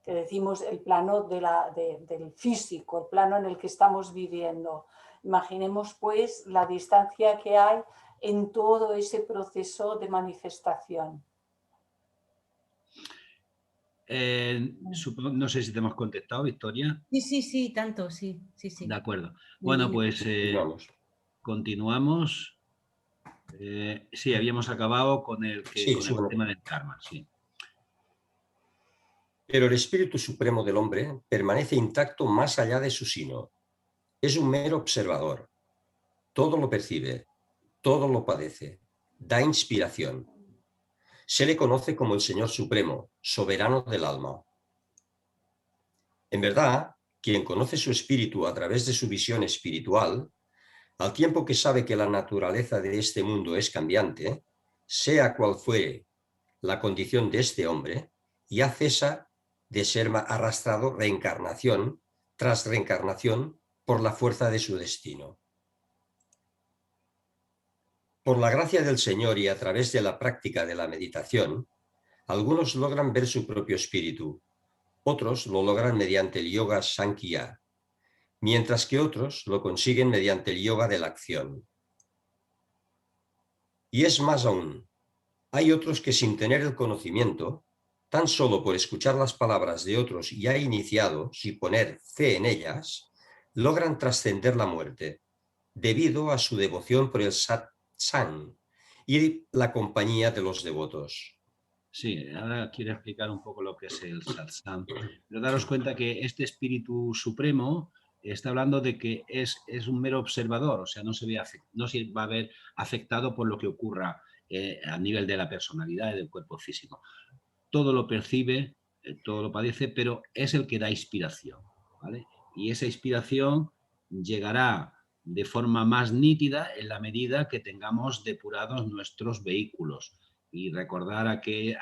que decimos el plano del físico, el plano en el que estamos viviendo. Imaginemos pues la distancia que hay en todo ese proceso de manifestación. No sé si te hemos contestado, Victoria. Sí, tanto, sí. De acuerdo. Bueno, pues continuamos. Sí, habíamos acabado con el tema del karma, sí. Pero el espíritu supremo del hombre permanece intacto más allá de su sino. Es un mero observador. Todo lo percibe, todo lo padece, da inspiración. Se le conoce como el Señor Supremo, soberano del alma. En verdad, quien conoce su espíritu a través de su visión espiritual, al tiempo que sabe que la naturaleza de este mundo es cambiante, sea cual fuere la condición de este hombre, ya cesa de ser arrastrado reencarnación tras reencarnación por la fuerza de su destino. Por la gracia del Señor y a través de la práctica de la meditación, algunos logran ver su propio espíritu, otros lo logran mediante el yoga Sankhya, mientras que otros lo consiguen mediante el yoga de la acción. Y es más aún, hay otros que sin tener el conocimiento, tan solo por escuchar las palabras de otros ya iniciados y poner fe en ellas, logran trascender la muerte, debido a su devoción por el satsang y la compañía de los devotos. Sí, ahora quiero explicar un poco lo que es el satsang. Pero daros cuenta que este espíritu supremo está hablando de que es un mero observador, o sea, no se va a ver afectado por lo que ocurra a nivel de la personalidad y del cuerpo físico. Todo lo percibe, todo lo padece, pero es el que da inspiración, ¿vale? Y esa inspiración llegará de forma más nítida en la medida que tengamos depurados nuestros vehículos. Y recordar aquella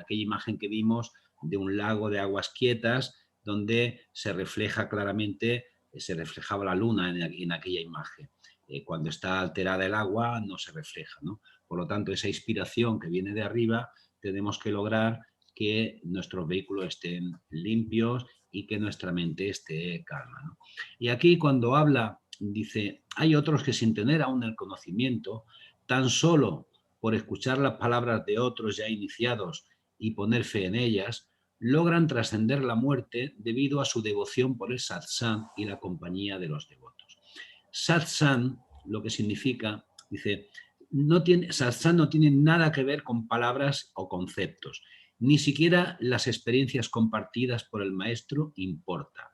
imagen que vimos de un lago de aguas quietas donde se refleja claramente, se reflejaba la luna en aquella imagen. Cuando está alterada el agua no se refleja, ¿no? Por lo tanto, esa inspiración que viene de arriba tenemos que lograr que nuestros vehículos estén limpios y que nuestra mente esté calma, ¿no? Y aquí cuando habla, dice, hay otros que sin tener aún el conocimiento, tan solo por escuchar las palabras de otros ya iniciados y poner fe en ellas, logran trascender la muerte debido a su devoción por el satsang y la compañía de los devotos. Satsang, lo que significa, dice, satsang no tiene nada que ver con palabras o conceptos, ni siquiera las experiencias compartidas por el maestro importa.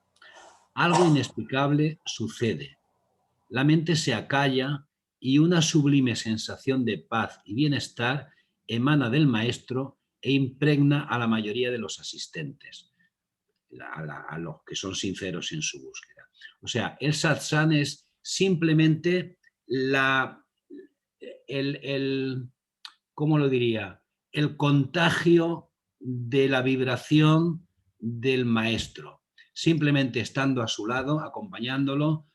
Algo inexplicable sucede. La mente se acalla y una sublime sensación de paz y bienestar emana del maestro e impregna a la mayoría de los asistentes, a los que son sinceros en su búsqueda. O sea, el satsang es simplemente ¿cómo lo diría? El contagio de la vibración del maestro. Simplemente estando a su lado, acompañándolo,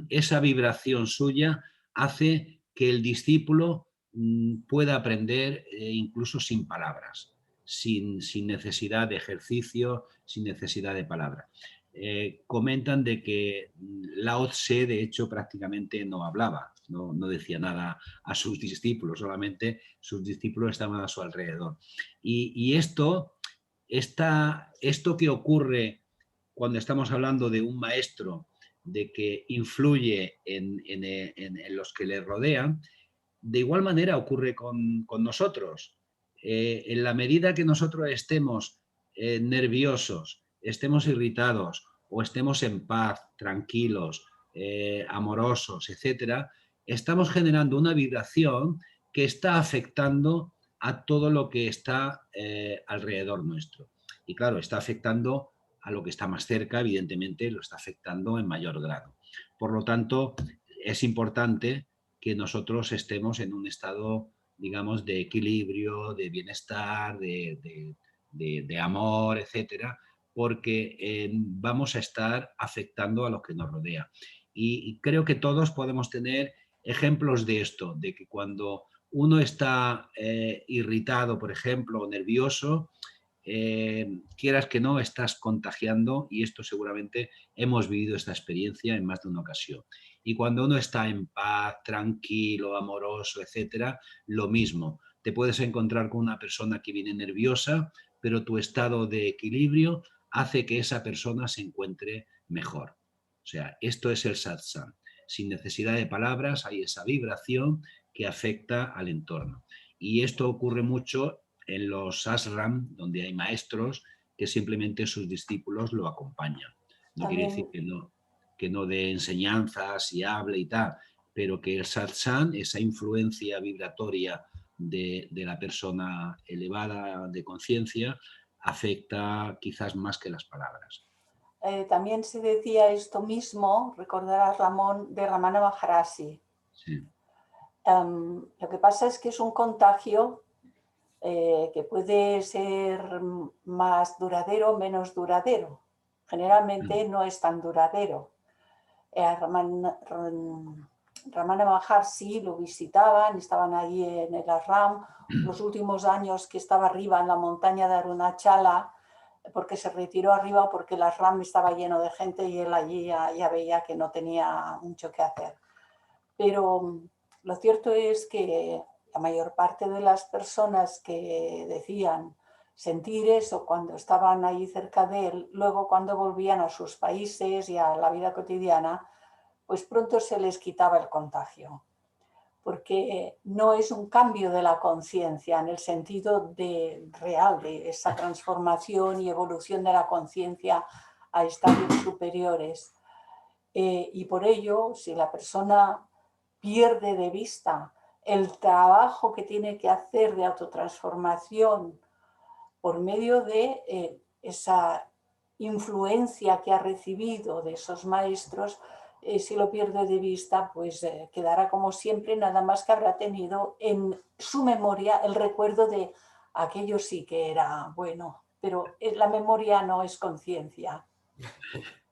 esa vibración suya hace que el discípulo pueda aprender incluso sin palabras, sin necesidad de ejercicio, sin necesidad de palabra. Comentan de que Lao Tse, de hecho, prácticamente no hablaba, no decía nada a sus discípulos, solamente sus discípulos estaban a su alrededor. Y esto que ocurre cuando estamos hablando de un maestro, de que influye en los que le rodean, de igual manera ocurre con nosotros. En la medida que nosotros estemos nerviosos, estemos irritados o estemos en paz, tranquilos, amorosos, etcétera, estamos generando una vibración que está afectando a todo lo que está alrededor nuestro. Y claro, está afectando a lo que está más cerca, evidentemente lo está afectando en mayor grado. Por lo tanto, es importante que nosotros estemos en un estado, digamos, de equilibrio, de bienestar, de amor, etcétera, porque vamos a estar afectando a lo que nos rodea. Y creo que todos podemos tener ejemplos de esto, de que cuando uno está irritado, por ejemplo, o nervioso, quieras que no, estás contagiando, y esto seguramente hemos vivido esta experiencia en más de una ocasión. Y cuando uno está en paz, tranquilo, amoroso, etcétera, lo mismo. Te puedes encontrar con una persona que viene nerviosa, pero tu estado de equilibrio hace que esa persona se encuentre mejor. O sea, esto es el satsang. Sin necesidad de palabras hay esa vibración que afecta al entorno. Y esto ocurre mucho en los ashram, donde hay maestros que simplemente sus discípulos lo acompañan. No quiere decir que no dé enseñanzas y hable y tal, pero que el satsang, esa influencia vibratoria de la persona elevada de conciencia, afecta quizás más que las palabras. También se decía esto mismo, recordarás, Ramón, de Ramana Maharshi. Sí. Lo que pasa es que es un contagio que puede ser más duradero o menos duradero. Generalmente no es tan duradero. Ramana Maharshi lo visitaban, estaban allí en el ashram. Los últimos años que estaba arriba en la montaña de Arunachala, porque se retiró arriba porque el ashram estaba lleno de gente y él allí ya veía que no tenía mucho que hacer. Pero lo cierto es que la mayor parte de las personas que decían sentir eso cuando estaban ahí cerca de él, luego cuando volvían a sus países y a la vida cotidiana, pues pronto se les quitaba el contagio. Porque no es un cambio de la conciencia en el sentido real de esa transformación y evolución de la conciencia a estadios superiores. Y por ello, si la persona pierde de vista el trabajo que tiene que hacer de autotransformación por medio de esa influencia que ha recibido de esos maestros, si lo pierde de vista, pues quedará como siempre, nada más que habrá tenido en su memoria el recuerdo de aquello sí que era bueno, pero la memoria no es conciencia.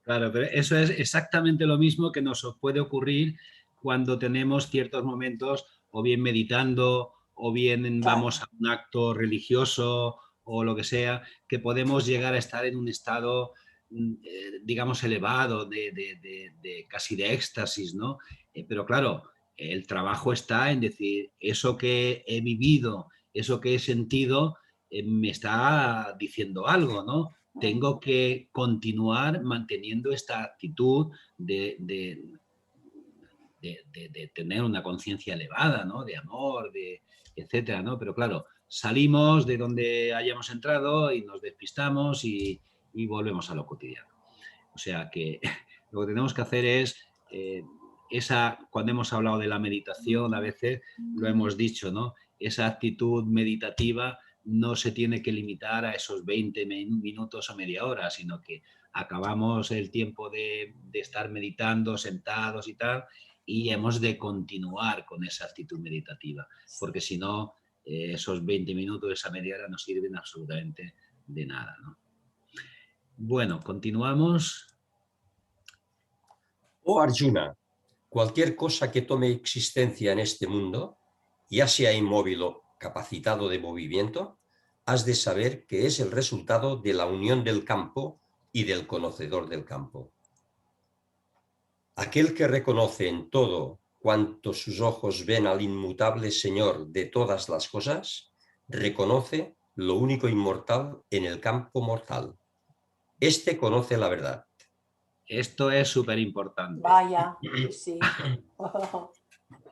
Claro, pero eso es exactamente lo mismo que nos puede ocurrir cuando tenemos ciertos momentos, o bien meditando, o bien vamos a un acto religioso o lo que sea, que podemos llegar a estar en un estado, digamos, elevado, de casi de éxtasis, ¿no? Pero claro, el trabajo está en decir, eso que he vivido, eso que he sentido, me está diciendo algo, ¿no? Tengo que continuar manteniendo esta actitud de tener una conciencia elevada, ¿no? De amor, etcétera, ¿no? Pero claro, salimos de donde hayamos entrado y nos despistamos y volvemos a lo cotidiano. O sea que lo que tenemos que hacer es, cuando hemos hablado de la meditación, a veces lo hemos dicho, ¿no? Esa actitud meditativa no se tiene que limitar a esos 20 minutos o media hora, sino que acabamos el tiempo de estar meditando, sentados y tal, y hemos de continuar con esa actitud meditativa, porque si no, esos 20 minutos, esa media hora no sirven absolutamente de nada, ¿no? Bueno, continuamos. Oh Arjuna, cualquier cosa que tome existencia en este mundo, ya sea inmóvil o capacitado de movimiento, has de saber que es el resultado de la unión del campo y del conocedor del campo. Aquel que reconoce en todo cuanto sus ojos ven al inmutable Señor de todas las cosas, reconoce lo único inmortal en el campo mortal. Este conoce la verdad. Esto es súper importante. Vaya, sí.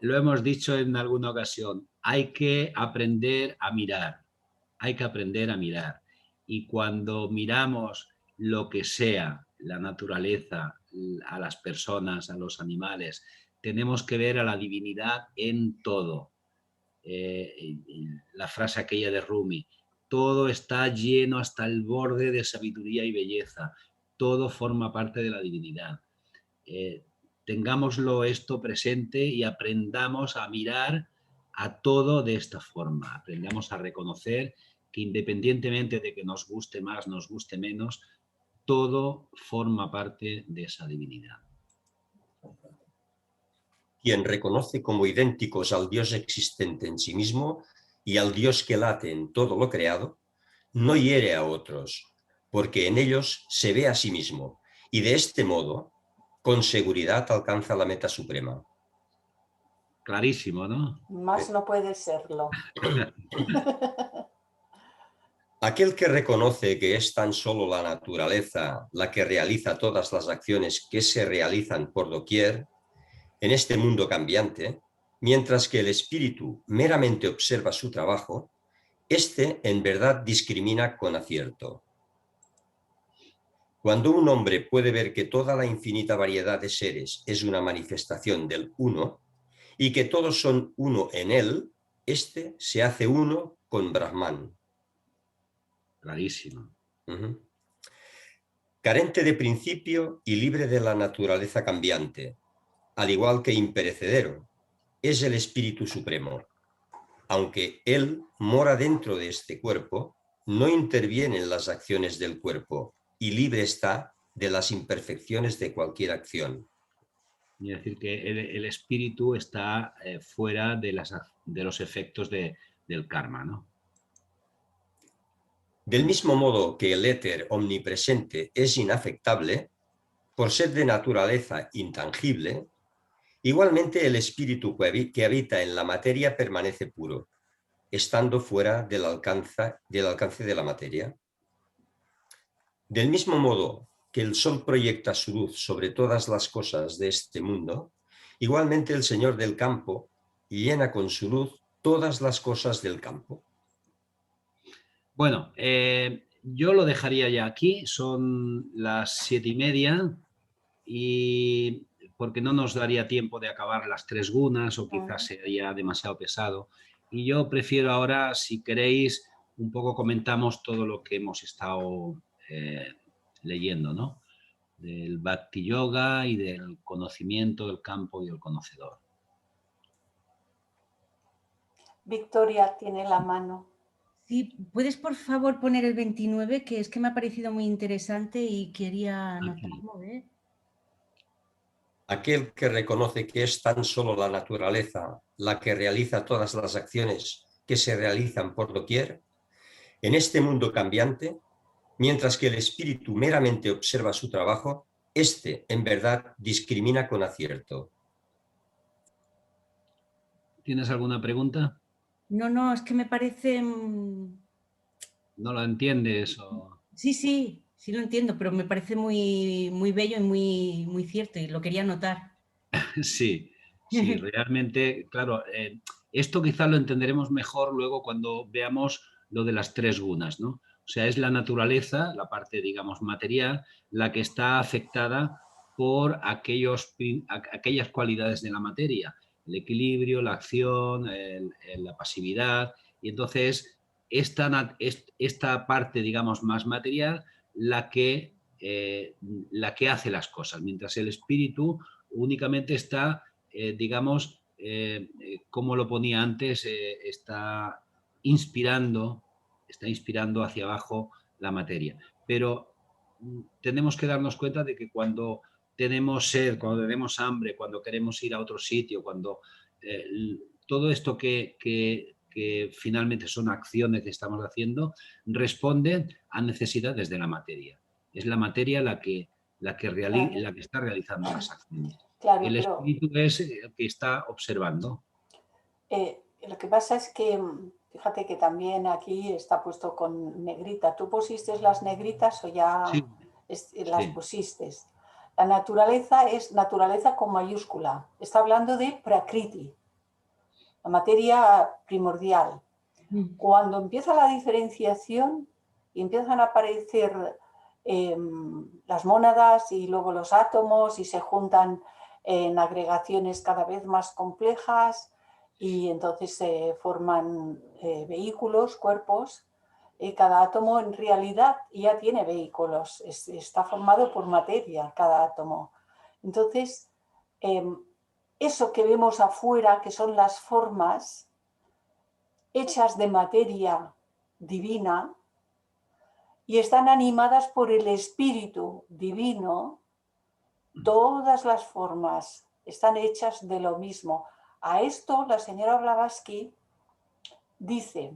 Lo hemos dicho en alguna ocasión. Hay que aprender a mirar. Hay que aprender a mirar. Y cuando miramos lo que sea, la naturaleza, a las personas, a los animales, tenemos que ver a la divinidad en todo. La frase aquella de Rumi, todo está lleno hasta el borde de sabiduría y belleza. Todo forma parte de la divinidad. Tengámoslo esto presente y aprendamos a mirar a todo de esta forma. Aprendamos a reconocer que independientemente de que nos guste más, nos guste menos, todo forma parte de esa divinidad. Quien reconoce como idénticos al Dios existente en sí mismo y al Dios que late en todo lo creado, no hiere a otros, porque en ellos se ve a sí mismo, y de este modo, con seguridad alcanza la meta suprema. Clarísimo, ¿no? Más no puede serlo. Aquel que reconoce que es tan solo la naturaleza la que realiza todas las acciones que se realizan por doquier en este mundo cambiante, mientras que el espíritu meramente observa su trabajo, este en verdad discrimina con acierto. Cuando un hombre puede ver que toda la infinita variedad de seres es una manifestación del uno y que todos son uno en él, este se hace uno con Brahman. Clarísimo. Carente de principio y libre de la naturaleza cambiante, al igual que imperecedero, es el Espíritu Supremo. Aunque él mora dentro de este cuerpo, no interviene en las acciones del cuerpo y libre está de las imperfecciones de cualquier acción. Es decir, que el espíritu está fuera de los efectos del karma, ¿no? Del mismo modo que el éter omnipresente es inafectable, por ser de naturaleza intangible, igualmente el espíritu que habita en la materia permanece puro, estando fuera del alcance de la materia. Del mismo modo que el sol proyecta su luz sobre todas las cosas de este mundo, igualmente el Señor del campo llena con su luz todas las cosas del campo. Bueno, yo lo dejaría ya aquí, son las 7:30 y porque no nos daría tiempo de acabar las 3 gunas o quizás sería demasiado pesado. Y yo prefiero ahora, si queréis, un poco comentamos todo lo que hemos estado leyendo, ¿no? Del Bhakti Yoga y del conocimiento del campo y del conocedor. Victoria tiene la mano. Sí, ¿puedes por favor poner el 29? Que es que me ha parecido muy interesante y quería anotarlo, ¿eh? Aquel que reconoce que es tan solo la naturaleza la que realiza todas las acciones que se realizan por doquier, en este mundo cambiante, mientras que el espíritu meramente observa su trabajo, este en verdad discrimina con acierto. ¿Tienes alguna pregunta? No, es que me parece... ¿No lo entiendes? O... Sí lo entiendo, pero me parece muy, muy bello y muy cierto y lo quería anotar. Sí, realmente, claro, esto quizá lo entenderemos mejor luego cuando veamos lo de las 3 gunas, ¿no? O sea, es la naturaleza, la parte, digamos, material, la que está afectada por aquellas cualidades de la materia, el equilibrio, la acción, la pasividad, y entonces esta parte, digamos, más material, la que hace las cosas, mientras el espíritu únicamente está, digamos, como lo ponía antes, está inspirando hacia abajo la materia. Pero tenemos que darnos cuenta de que cuando tenemos sed, cuando tenemos hambre, cuando queremos ir a otro sitio, cuando todo esto que finalmente son acciones que estamos haciendo, responden a necesidades de la materia. Es la materia la que está realizando las acciones. Claro, El pero espíritu es el que está observando. lo que pasa es que, fíjate que también aquí está puesto con negrita. ¿Tú pusiste las negritas o ya Sí, las sí. pusiste? La naturaleza es naturaleza con mayúscula. Está hablando de prakriti, la materia primordial. Cuando empieza la diferenciación y empiezan a aparecer las mónadas y luego los átomos y se juntan en agregaciones cada vez más complejas y entonces se forman vehículos, cuerpos. Cada átomo en realidad ya tiene vehículos, está formado por materia cada átomo. Entonces, eso que vemos afuera, que son las formas hechas de materia divina y están animadas por el espíritu divino, todas las formas están hechas de lo mismo. A esto la señora Blavatsky dice: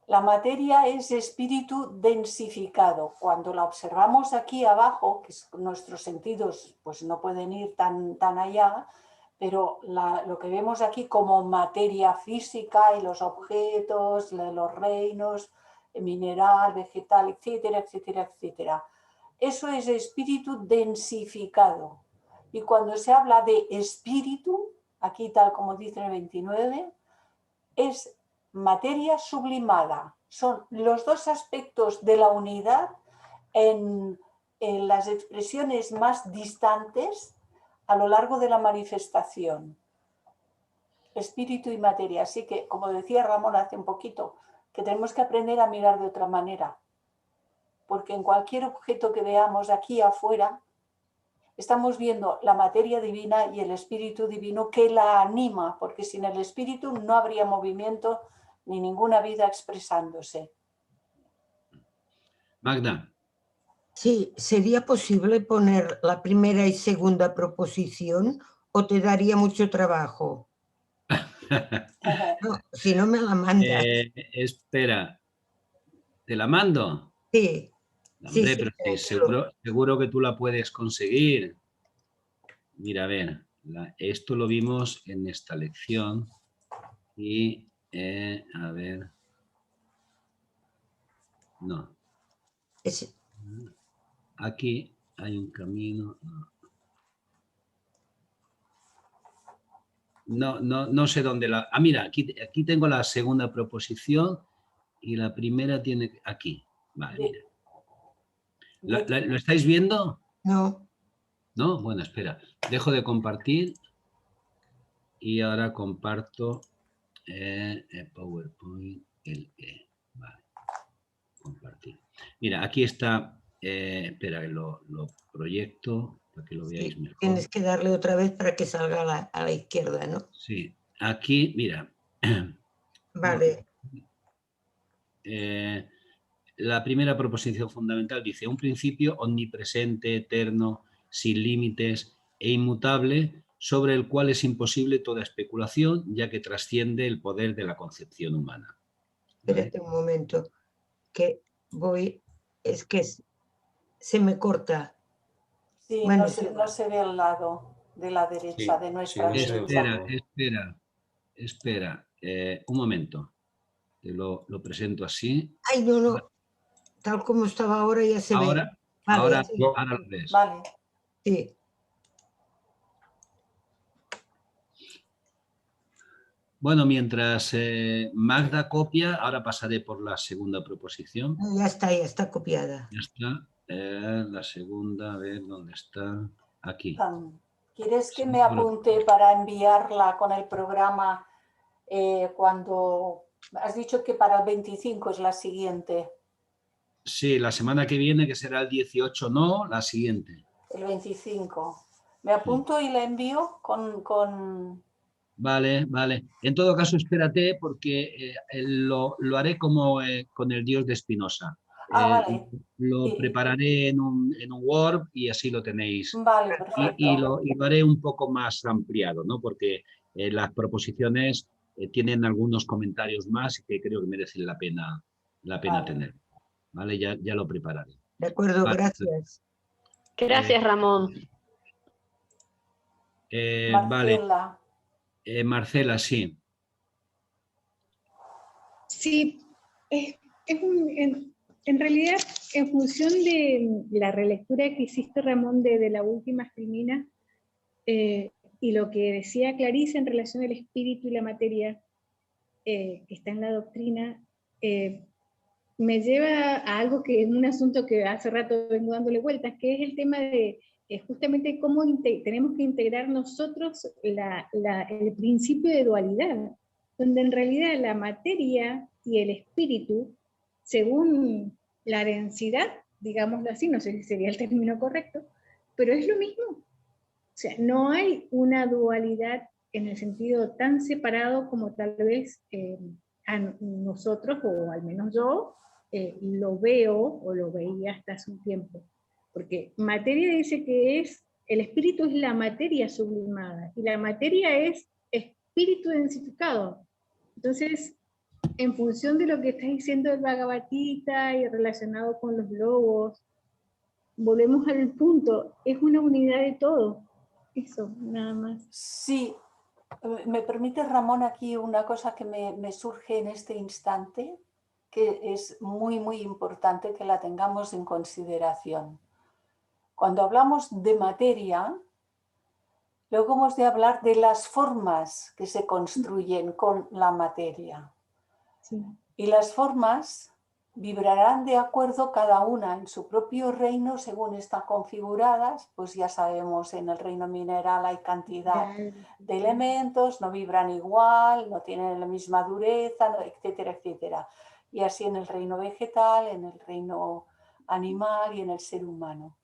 la materia es espíritu densificado. Cuando la observamos aquí abajo, que nuestros sentidos pues, no pueden ir tan allá, pero lo que vemos aquí como materia física y los objetos, los reinos, mineral, vegetal, etcétera, etcétera, etcétera. Eso es espíritu densificado. Y cuando se habla de espíritu, aquí tal como dice el 29, es materia sublimada. Son los dos aspectos de la unidad en las expresiones más distantes a lo largo de la manifestación. Espíritu y materia. Así que, como decía Ramón hace un poquito, que tenemos que aprender a mirar de otra manera. Porque en cualquier objeto que veamos aquí afuera, estamos viendo la materia divina y el espíritu divino que la anima, porque sin el espíritu no habría movimiento ni ninguna vida expresándose. Magda. Sí, ¿sería posible poner la primera y segunda proposición o te daría mucho trabajo? No, si no me la mandas. Espera, ¿te la mando? Sí. Hombre, Sí, pero sí, seguro que tú la puedes conseguir. Mira, a ver, esto lo vimos en esta lección y, a ver, no. Aquí hay un camino. No sé dónde la... Ah, mira, aquí tengo la segunda proposición y la primera tiene... Aquí, vale, mira. ¿Lo estáis viendo? No. ¿No? Bueno, espera. Dejo de compartir y ahora comparto PowerPoint. Vale. Compartir. Mira, aquí está... espera, lo proyecto para que lo veáis mejor. Tienes que darle otra vez para que salga a la izquierda, ¿no? Sí. Aquí, mira. Vale. La primera proposición fundamental dice: un principio omnipresente, eterno, sin límites e inmutable, sobre el cual es imposible toda especulación, ya que trasciende el poder de la concepción humana. Espérate un momento, que voy, es que se me corta. Sí, bueno, no se ve al lado de la derecha, de nuestra derecha. Espera. Espera, un momento. Te lo presento así. Ay, no. Tal como estaba ahora ya se ve. Vale, Ahora sí. lo ves. Vale. Sí. Bueno, mientras Magda copia, ahora pasaré por la segunda proposición. Ya está copiada. Ya está. La segunda, a ver, ¿dónde está? Aquí. ¿Quieres que me apunte para enviarla con el programa cuando... Has dicho que para el 25 es la siguiente. Sí, la semana que viene, que será el 18, no, la siguiente. El 25. Me apunto y la envío con... Vale, vale. En todo caso, espérate porque lo haré como con el Dios de Spinoza. Vale. Lo prepararé en un Word y así lo tenéis. Vale, perfecto. Y lo haré un poco más ampliado, ¿no? Porque las proposiciones tienen algunos comentarios más que creo que merecen la pena Vale. tener. ¿Vale? Ya lo prepararé. De acuerdo, vale. Gracias. Gracias, Ramón. Marcela. Vale. Marcela, sí. Sí, en realidad, en función de la relectura que hiciste, Ramón, de la última escrimina, y lo que decía Clarice en relación al espíritu y la materia, que está en la doctrina, me lleva a algo que es un asunto que hace rato vengo dándole vueltas, que es el tema de justamente cómo tenemos que integrar nosotros el principio de dualidad, donde en realidad la materia y el espíritu, según la densidad, digámoslo así, no sé si sería el término correcto, pero es lo mismo. O sea, no hay una dualidad en el sentido tan separado como tal vez a nosotros, o al menos yo, lo veo o lo veía hasta hace un tiempo. Porque materia dice que el espíritu es la materia sublimada, y la materia es espíritu densificado. Entonces, en función de lo que está diciendo el Bhagavad Gita y relacionado con los logos, volvemos al punto, es una unidad de todo. Eso, nada más. Sí, me permite, Ramón, aquí una cosa que me surge en este instante, que es muy, muy importante que la tengamos en consideración. Cuando hablamos de materia, luego hemos de hablar de las formas que se construyen con la materia. Sí. Y las formas vibrarán de acuerdo cada una en su propio reino según están configuradas. Pues ya sabemos, en el reino mineral hay cantidad de elementos, no vibran igual, no tienen la misma dureza, etcétera, etcétera. Y así en el reino vegetal, en el reino animal y en el ser humano.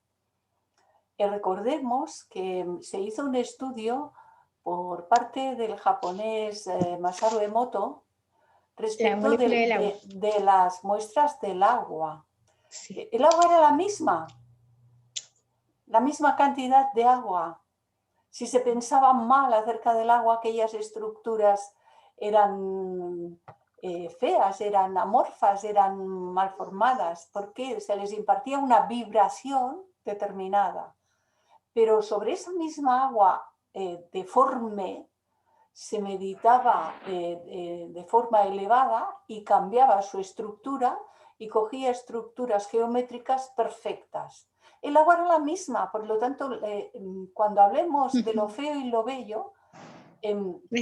Y recordemos que se hizo un estudio por parte del japonés Masaru Emoto respecto de las muestras del agua. Sí. El agua era la misma cantidad de agua. Si se pensaba mal acerca del agua, aquellas estructuras eran feas, eran amorfas, eran mal formadas, porque se les impartía una vibración determinada. Pero sobre esa misma agua deforme se meditaba de forma elevada y cambiaba su estructura y cogía estructuras geométricas perfectas. El agua era la misma, por lo tanto, cuando hablemos de lo feo y lo bello,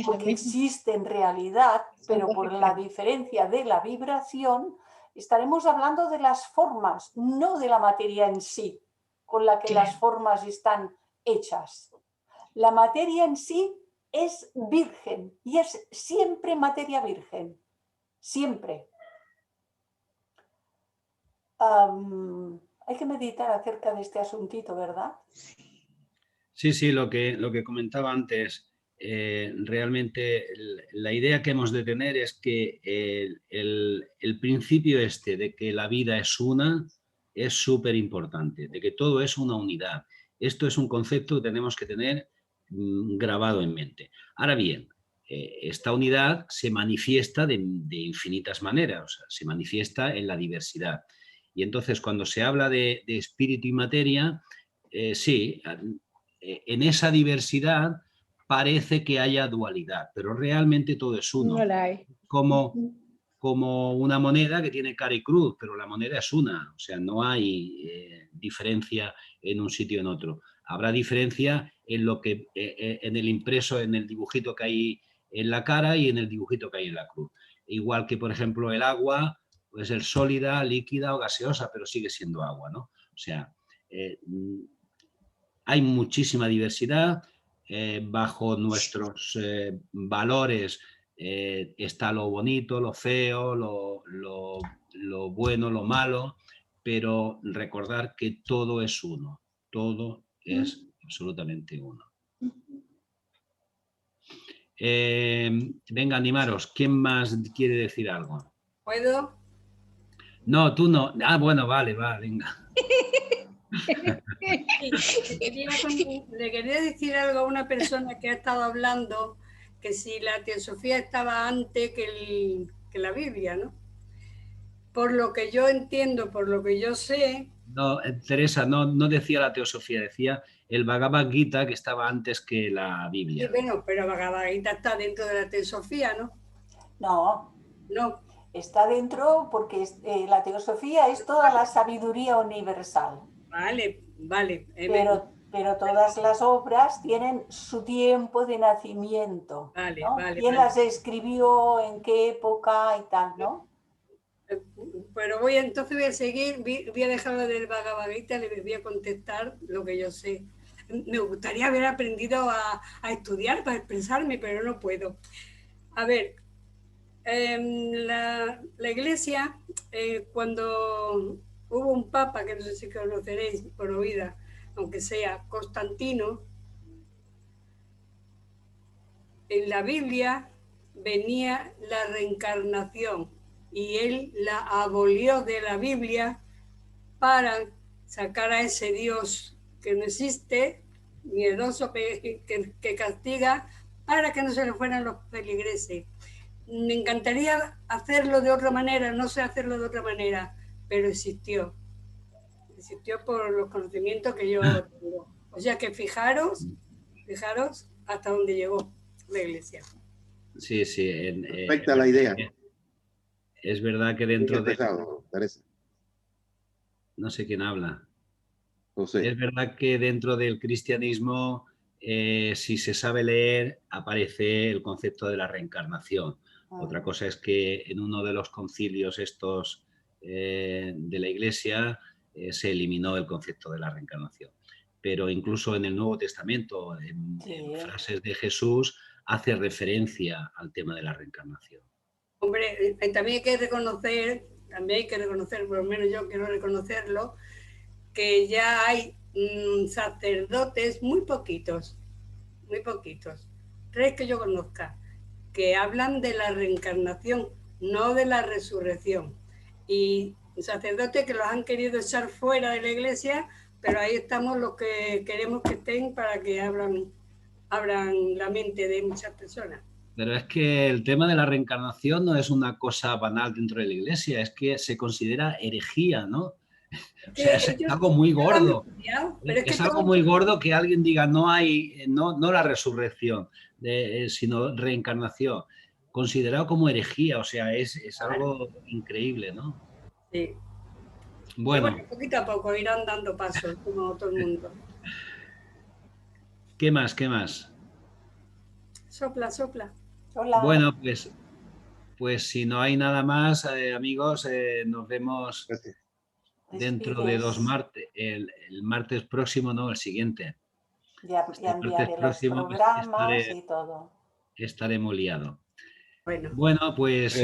porque existe en realidad, pero por la diferencia de la vibración, estaremos hablando de las formas, no de la materia en sí, con la que las formas están hechas. La materia en sí es virgen y es siempre materia virgen, siempre. Hay que meditar acerca de este asuntito, ¿verdad? Sí, lo que comentaba antes, realmente la idea que hemos de tener es que el principio de que la vida es una es súper importante, de que todo es una unidad. Esto es un concepto que tenemos que tener grabado en mente. Ahora bien, esta unidad se manifiesta de infinitas maneras, o sea, se manifiesta en la diversidad. Y entonces cuando se habla de espíritu y materia, sí, en esa diversidad parece que haya dualidad, pero realmente todo es uno. No la hay. Como una moneda que tiene cara y cruz, pero la moneda es una, o sea, no hay diferencia en un sitio y en otro. Habrá diferencia en lo que en el impreso, en el dibujito que hay en la cara y en el dibujito que hay en la cruz. Igual que, por ejemplo, el agua puede ser sólida, líquida o gaseosa, pero sigue siendo agua, ¿no? O sea, hay muchísima diversidad. Bajo nuestros valores está lo bonito, lo feo, lo bueno, lo malo, pero recordar que todo es uno, todo es absolutamente uno. Venga, animaros. ¿Quién más quiere decir algo? ¿Puedo? No, tú no. Ah, bueno, vale, va, venga. Le quería decir algo a una persona que ha estado hablando, que si la teosofía estaba antes que la Biblia, ¿no? Por lo que yo entiendo, por lo que yo sé... No, Teresa, no decía la teosofía, decía el Bhagavad Gita, que estaba antes que la Biblia. Sí, bueno, pero Bhagavad Gita está dentro de la teosofía, ¿no? No. No. Está dentro porque la teosofía es toda la sabiduría universal. Vale, vale. Pero todas las obras tienen su tiempo de nacimiento. Vale, ¿no? vale. ¿Quién las escribió, en qué época y tal, no? Pero entonces voy a seguir, voy a dejar lo del Bhagavad Gita, le voy a contestar lo que yo sé. Me gustaría haber aprendido a estudiar para expresarme, pero no puedo. A ver, la Iglesia, cuando hubo un papa, que no sé si conoceréis por oída, aunque sea Constantino, en la Biblia venía la reencarnación y él la abolió de la Biblia para sacar a ese Dios que no existe, miedoso, que castiga, para que no se le fueran los feligreses. Me encantaría hacerlo de otra manera, no sé hacerlo de otra manera, pero existió por los conocimientos que yo tengo. O sea que fijaros hasta dónde llegó la Iglesia. Sí, sí. Perfecta la idea. Es verdad que dentro de... Teresa. No sé quién habla. José. Es verdad que dentro del cristianismo, si se sabe leer, aparece el concepto de la reencarnación. Otra cosa es que en uno de los concilios estos de la Iglesia se eliminó el concepto de la reencarnación. Pero incluso en el Nuevo Testamento, en frases de Jesús, hace referencia al tema de la reencarnación. Hombre, también hay que reconocer, por lo menos yo quiero reconocerlo, que ya hay sacerdotes muy poquitos, 3 que yo conozca, que hablan de la reencarnación, no de la resurrección. Y sacerdotes que los han querido echar fuera de la Iglesia, pero ahí estamos los que queremos que estén para que abran la mente de muchas personas. Pero es que el tema de la reencarnación no es una cosa banal dentro de la Iglesia, es que se considera herejía, ¿no? O sea, es algo muy gordo. Es algo muy gordo que alguien diga no hay, no la resurrección, sino reencarnación. Considerado como herejía, o sea, es algo increíble, ¿no? Sí. Bueno, poquito a poco irán dando pasos, como todo el mundo. ¿Qué más? ¿Qué más? Sopla. Hola. Bueno, pues si no hay nada más, amigos, nos vemos dentro de 2 martes. El martes próximo, no, el siguiente. Ya enviaré los programas y todo. Estaremos liados. Bueno, pues